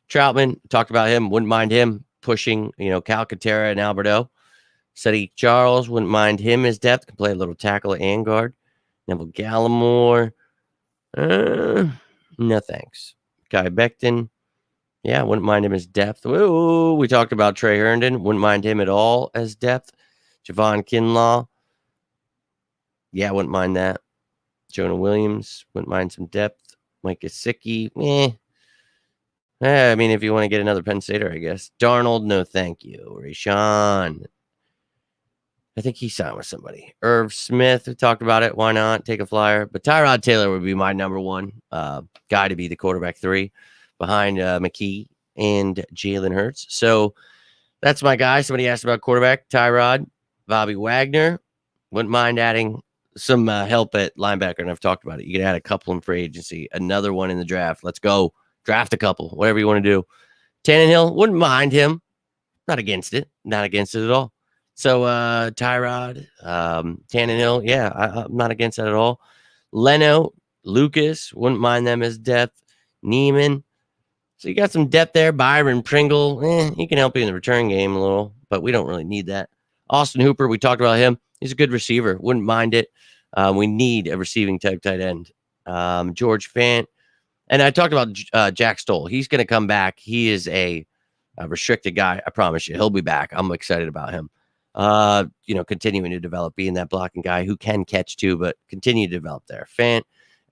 [SPEAKER 1] Troutman, talked about him. Wouldn't mind him pushing, Calcaterra and Alberto. Sadiq Charles, wouldn't mind him as depth. Can play a little tackle and guard. Neville Gallimore. No thanks. Kai Becton. Yeah, wouldn't mind him as depth. Ooh, we talked about Trey Herndon. Wouldn't mind him at all as depth. Javon Kinlaw. Yeah, wouldn't mind that. Jonah Williams. Wouldn't mind some depth. Mike Gesicki. I mean, if you want to get another Penn Stater, I guess. Darnold, no thank you. Rashawn. I think he signed with somebody. Irv Smith, we talked about it. Why not? Take a flyer. But Tyrod Taylor would be my number one guy to be the quarterback 3 behind McKee and Jalen Hurts. So that's my guy. Somebody asked about quarterback. Tyrod, Bobby Wagner. Wouldn't mind adding some help at linebacker, and I've talked about it. You could add a couple in free agency, another one in the draft. Let's go. Draft a couple, whatever you want to do. Tannehill, wouldn't mind him. Not against it. Not against it at all. So Tyrod, Tannehill, yeah, I'm not against that at all. Leno, Lucas, wouldn't mind them as depth. Neiman. So you got some depth there. Byron Pringle, he can help you in the return game a little, but we don't really need that. Austin Hooper, we talked about him. He's a good receiver. Wouldn't mind it. We need a receiving type tight end. George Fant. And I talked about Jack Stoll. He's going to come back. He is a restricted guy. I promise you. He'll be back. I'm excited about him. Continuing to develop, being that blocking guy who can catch too, but continue to develop there. Fant,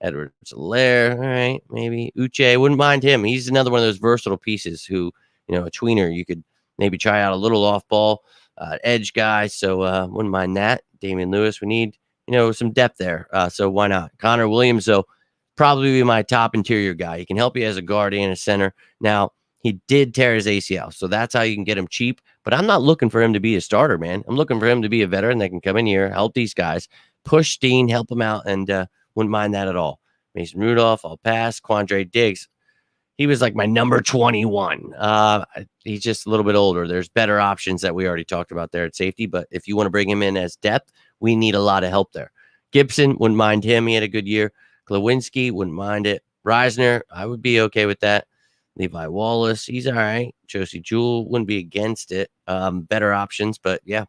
[SPEAKER 1] Edwards-Helaire, all right, maybe. Uche, wouldn't mind him. He's another one of those versatile pieces who, a tweener, you could maybe try out a little off-ball edge guy, so wouldn't mind that. Damian Lewis, we need, some depth there, so why not? Connor Williams, though, probably be my top interior guy. He can help you as a guard and a center. Now, he did tear his ACL, so that's how you can get him cheap. But I'm not looking for him to be a starter, man. I'm looking for him to be a veteran that can come in here, help these guys, push Steen, help him out, and wouldn't mind that at all. Mason Rudolph, I'll pass. Quandre Diggs, he was like my number 21. He's just a little bit older. There's better options that we already talked about there at safety, but if you want to bring him in as depth, we need a lot of help there. Gibson, wouldn't mind him. He had a good year. Glowinski, wouldn't mind it. Reisner, I would be okay with that. Levi Wallace, he's all right. Josie Jewell, wouldn't be against it. Better options, but yeah.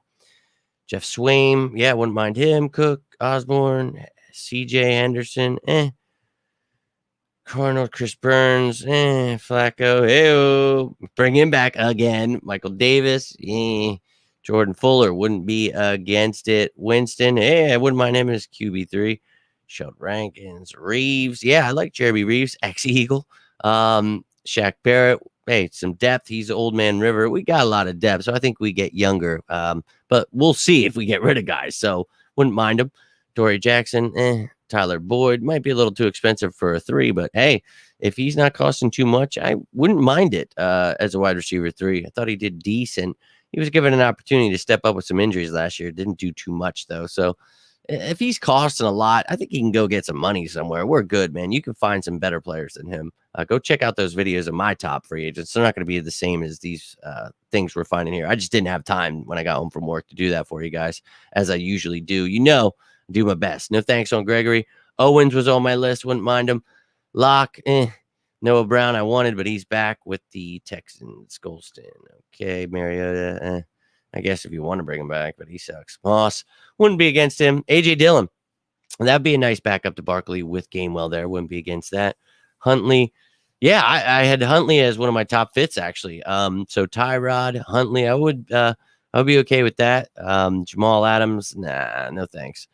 [SPEAKER 1] Jeff Swaim, yeah, wouldn't mind him. Cook, Osborne, CJ Henderson, Cardinal, Chris Burns, Flacco, ew. Bring him back again. Michael Davis, Jordan Fuller, wouldn't be against it. Winston, I wouldn't mind him as QB3. Sheldon Rankins, Reeves, yeah, I like Jeremy Reeves, ex-Eagle. Shaq Barrett, hey, some depth. He's Old Man River. We got a lot of depth, so I think we get younger. But we'll see if we get rid of guys. So wouldn't mind him. Dory Jackson, Tyler Boyd might be a little too expensive for a 3, but hey, if he's not costing too much, I wouldn't mind it as a wide receiver 3. I thought he did decent. He was given an opportunity to step up with some injuries last year. Didn't do too much though. So if he's costing a lot, I think he can go get some money somewhere. We're good, man. You can find some better players than him. Go check out those videos of my top free agents. They're not going to be the same as these things we're finding here. I just didn't have time when I got home from work to do that for you guys, as I usually do. Do my best. No thanks on Gregory. Owens was on my list. Wouldn't mind him. Locke, Noah Brown I wanted, but he's back with the Texans. Golston, okay. Mariota, I guess if you want to bring him back, but he sucks. Moss, wouldn't be against him. A.J. Dillon, that'd be a nice backup to Barkley with Gainwell there. Wouldn't be against that. Huntley, yeah, I had Huntley as one of my top fits, actually. So Tyrod, Huntley, I would be okay with that. Jamal Adams, nah, no thanks.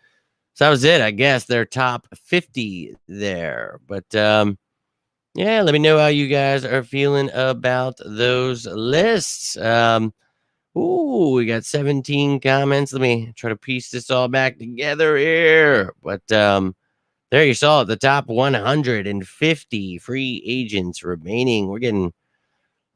[SPEAKER 1] So that was it, I guess. They're top 50 there. But, yeah, let me know how you guys are feeling about those lists. We got 17 comments. Let me try to piece this all back together here. But there you saw it, the top 150 free agents remaining. We're getting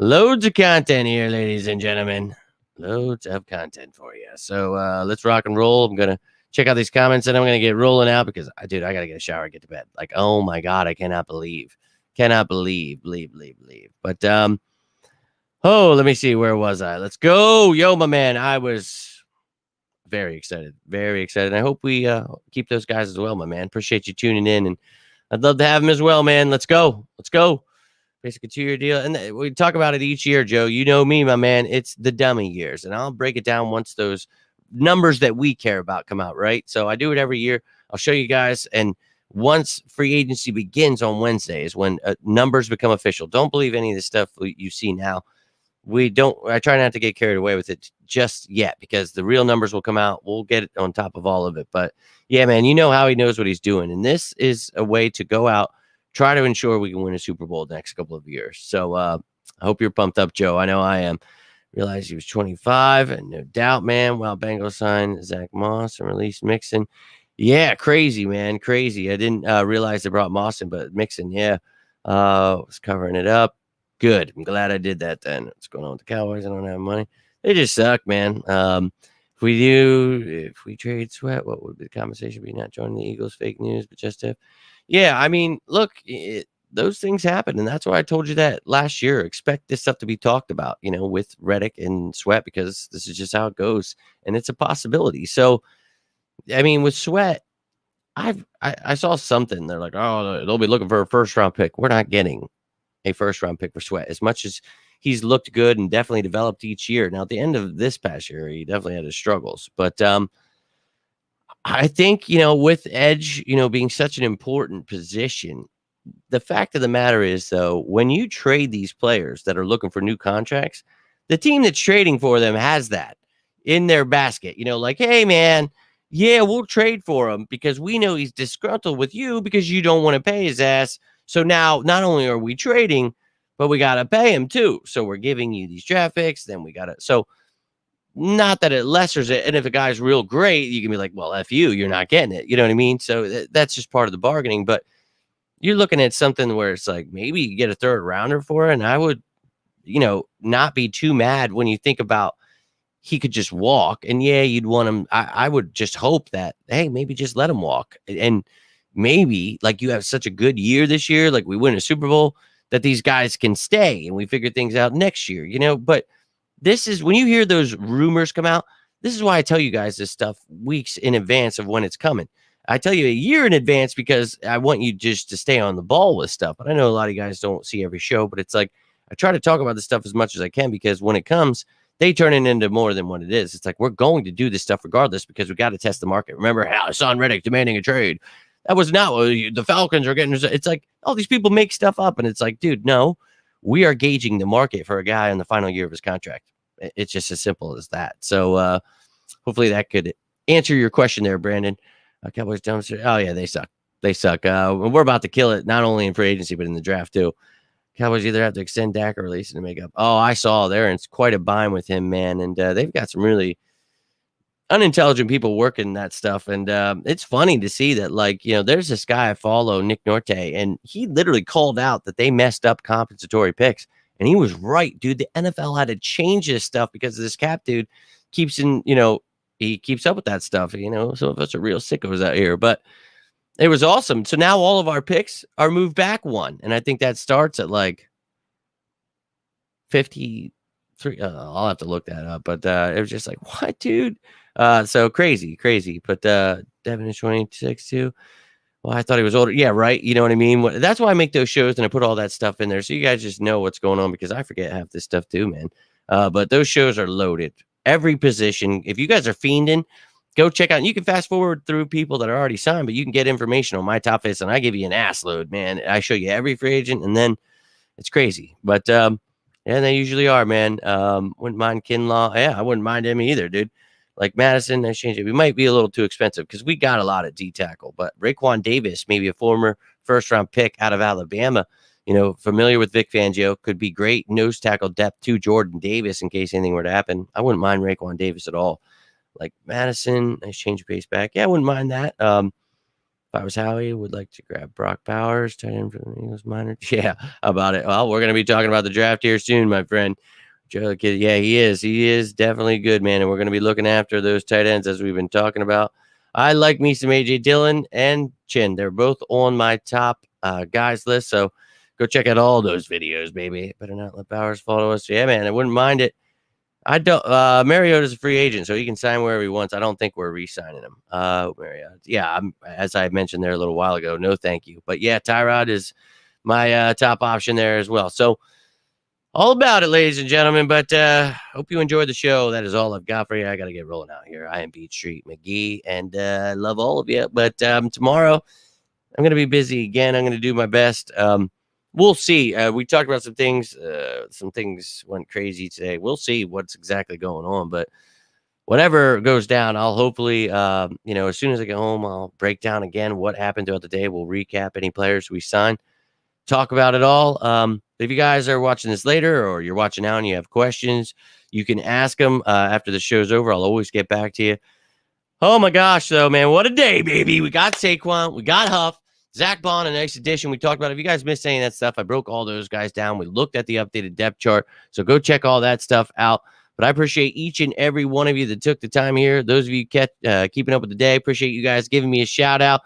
[SPEAKER 1] loads of content here, ladies and gentlemen. Loads of content for you. So let's rock and roll. I'm going to check out these comments, and I'm going to get rolling out because, I got to get a shower and get to bed. Like, oh, my God, I cannot believe. But, let me see. Where was I? Let's go. Yo, my man, I was very excited. Very excited. I hope we keep those guys as well, my man. Appreciate you tuning in, and I'd love to have him as well, man. Let's go. Let's go. Basically, 2-year deal. And we talk about it each year, Joe. You know me, my man. It's the dummy years. And I'll break it down once those numbers that we care about come out, right? So I do it every year. I'll show you guys. And once free agency begins on Wednesday is when numbers become official. Don't believe any of the stuff you see now. I try not to get carried away with it just yet because the real numbers will come out. We'll get it on top of all of it. But yeah, man, you know how he knows what he's doing. And this is a way to go out, try to ensure we can win a Super Bowl the next couple of years. So I hope you're pumped up, Joe. I know I am. Realized he was 25, and no doubt, man. Wow, Bengals signed Zach Moss and released Mixon. Yeah, crazy, man, crazy. I didn't realize they brought Moss in, but Mixon, yeah, was covering it up. Good. I'm glad I did that then. What's going on with the Cowboys? I don't have money. They just suck, man. If we trade Sweat, what would the conversation be? Not joining the Eagles, fake news, but just if. Yeah, I mean, look, those things happen, and that's why I told you that last year. Expect this stuff to be talked about, with Reddick and Sweat, because this is just how it goes, and it's a possibility. So, I mean, with Sweat, I saw something. They're like, oh, they'll be looking for a first-round pick. We're not getting a first-round pick for Sweat, as much as he's looked good and definitely developed each year. Now, at the end of this past year, he definitely had his struggles, but I think, with edge, being such an important position, the fact of the matter is, though, when you trade these players that are looking for new contracts, the team that's trading for them has that in their basket, like, hey, man, yeah, we'll trade for him because we know he's disgruntled with you because you don't want to pay his ass. So now not only are we trading, but we got to pay him too. So we're giving you these draft picks. Then we got to. So not that it lessers it. And if a guy's real great, you can be like, well, F you, you're not getting it. You know what I mean? So that's just part of the bargaining. But you're looking at something where it's like maybe you get a third rounder for it. And I would, not be too mad when you think about he could just walk. And yeah, you'd want him. I would just hope that, hey, maybe just let him walk. And maybe like you have such a good year this year, like we win a Super Bowl, that these guys can stay and we figure things out next year, but this is when you hear those rumors come out. This is why I tell you guys this stuff weeks in advance of when it's coming. I tell you a year in advance because I want you just to stay on the ball with stuff. But I know a lot of you guys don't see every show, but it's like I try to talk about this stuff as much as I can because when it comes, they turn it into more than what it is. It's like we're going to do this stuff regardless because we got to test the market. Remember Hassan Reddick demanding a trade. That was not what the Falcons are getting. It's like all these people make stuff up, and it's like, dude, no, we are gauging the market for a guy in the final year of his contract. It's just as simple as that. So hopefully that could answer your question there, Brandon. Cowboys dumpster. Oh yeah, they suck. They suck. We're about to kill it, not only in free agency but in the draft too. Cowboys either have to extend Dak or release it to make up. Oh, I saw there, and it's quite a bind with him, man. And they've got some really unintelligent people working that stuff. And it's funny to see that, like, there's this guy I follow, Nick Norte, and he literally called out that they messed up compensatory picks. And he was right, dude. The NFL had to change this stuff because this cap dude keeps he keeps up with that stuff. Some of us are real sickos out here, but it was awesome. So now all of our picks are moved back one. And I think that starts at like 53. I'll have to look that up, but it was just like, what, dude? So crazy. But Devin is 26 too. Well, I thought he was older. Yeah, right. You know what I mean? That's why I make those shows and I put all that stuff in there. So you guys just know what's going on because I forget half this stuff too, man. But those shows are loaded. Every position. If you guys are fiending, go check out. You can fast forward through people that are already signed, but you can get information on my top fits and I give you an ass load, man. I show you every free agent and then it's crazy. But yeah, they usually are, man. Wouldn't mind Kinlaw. Yeah, I wouldn't mind him either, dude. Like Madison, nice change. We might be a little too expensive because we got a lot of D tackle. But Raekwon Davis, maybe a former first-round pick out of Alabama, familiar with Vic Fangio, could be great nose tackle depth to Jordan Davis in case anything were to happen. I wouldn't mind Raekwon Davis at all. Like Madison, nice change of pace back. Yeah, I wouldn't mind that. If I was Howie, would like to grab Brock Bowers, tight end for the Eagles minor. Yeah, how about it? Well, we're going to be talking about the draft here soon, my friend. Joe, yeah, he is. He is definitely good, man. And we're going to be looking after those tight ends as we've been talking about. I like me some A.J. Dillon and Chin. They're both on my top guys list. So go check out all those videos, baby. Better not let Bowers follow us. Yeah, man, I wouldn't mind it. I don't. Mariota's a free agent, so he can sign wherever he wants. I don't think we're re-signing him. Mariota. Yeah, as I mentioned there a little while ago. No, thank you. But yeah, Tyrod is my top option there as well. So all about it, ladies and gentlemen. But hope you enjoyed the show. That is all I've got for you. I got to get rolling out here. I am Beat Street McGee, and I love all of you. But tomorrow I'm going to be busy again. I'm going to do my best. We'll see. We talked about some things. Some things went crazy today. We'll see what's exactly going on. But whatever goes down, I'll hopefully, as soon as I get home, I'll break down again what happened throughout the day. We'll recap any players we signed, talk about it all. If you guys are watching this later or you're watching now and you have questions, you can ask them after the show's over. I'll always get back to you. Oh my gosh, though, man, what a day, baby. We got Saquon, we got Huff, Zack Baun, a nice addition. We talked about it. If you guys missed any of that stuff, I broke all those guys down. We looked at the updated depth chart. So go check all that stuff out. But I appreciate each and every one of you that took the time here. Those of you keeping up with the day, appreciate you guys giving me a shout out.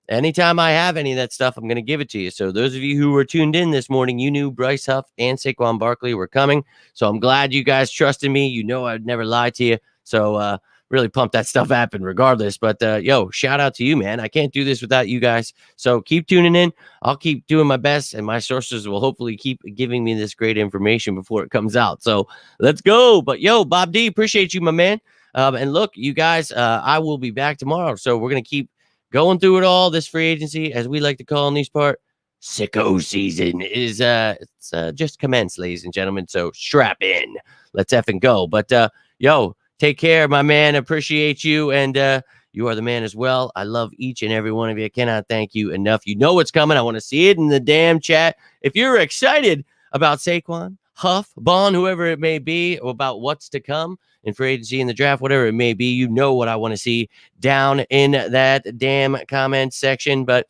[SPEAKER 1] Anytime I have any of that stuff, I'm going to give it to you. So those of you who were tuned in this morning, you knew Bryce Huff and Saquon Barkley were coming. So I'm glad you guys trusted me. You know I'd never lie to you. So really pumped that stuff happened regardless. But shout out to you, man. I can't do this without you guys. So keep tuning in. I'll keep doing my best, and my sources will hopefully keep giving me this great information before it comes out. So let's go. But Bob D, appreciate you, my man. And look, you guys, I will be back tomorrow. So we're going to keep going through it all. This free agency, as we like to call in these parts, sicko season is it's just commenced, ladies and gentlemen. So strap in. Let's effing go. But take care, my man. Appreciate you. And you are the man as well. I love each and every one of you. I cannot thank you enough. You know what's coming. I want to see it in the damn chat. If you're excited about Saquon, Huff, Baun, whoever it may be, or about what's to come in free agency in the draft, whatever it may be, you know what I want to see down in that damn comment section. But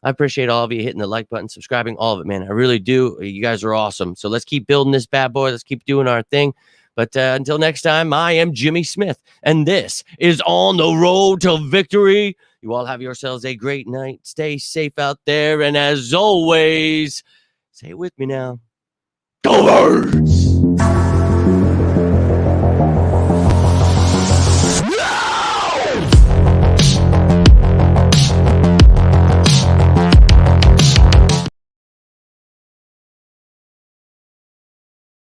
[SPEAKER 1] I appreciate all of you hitting the like button, subscribing, all of it, man. I really do. You guys are awesome. So let's keep building this bad boy. Let's keep doing our thing. But until next time, I am Jimmy Smith, and this is On the Road to Victory. You all have yourselves a great night. Stay safe out there. And as always, say it with me now. Go Birds!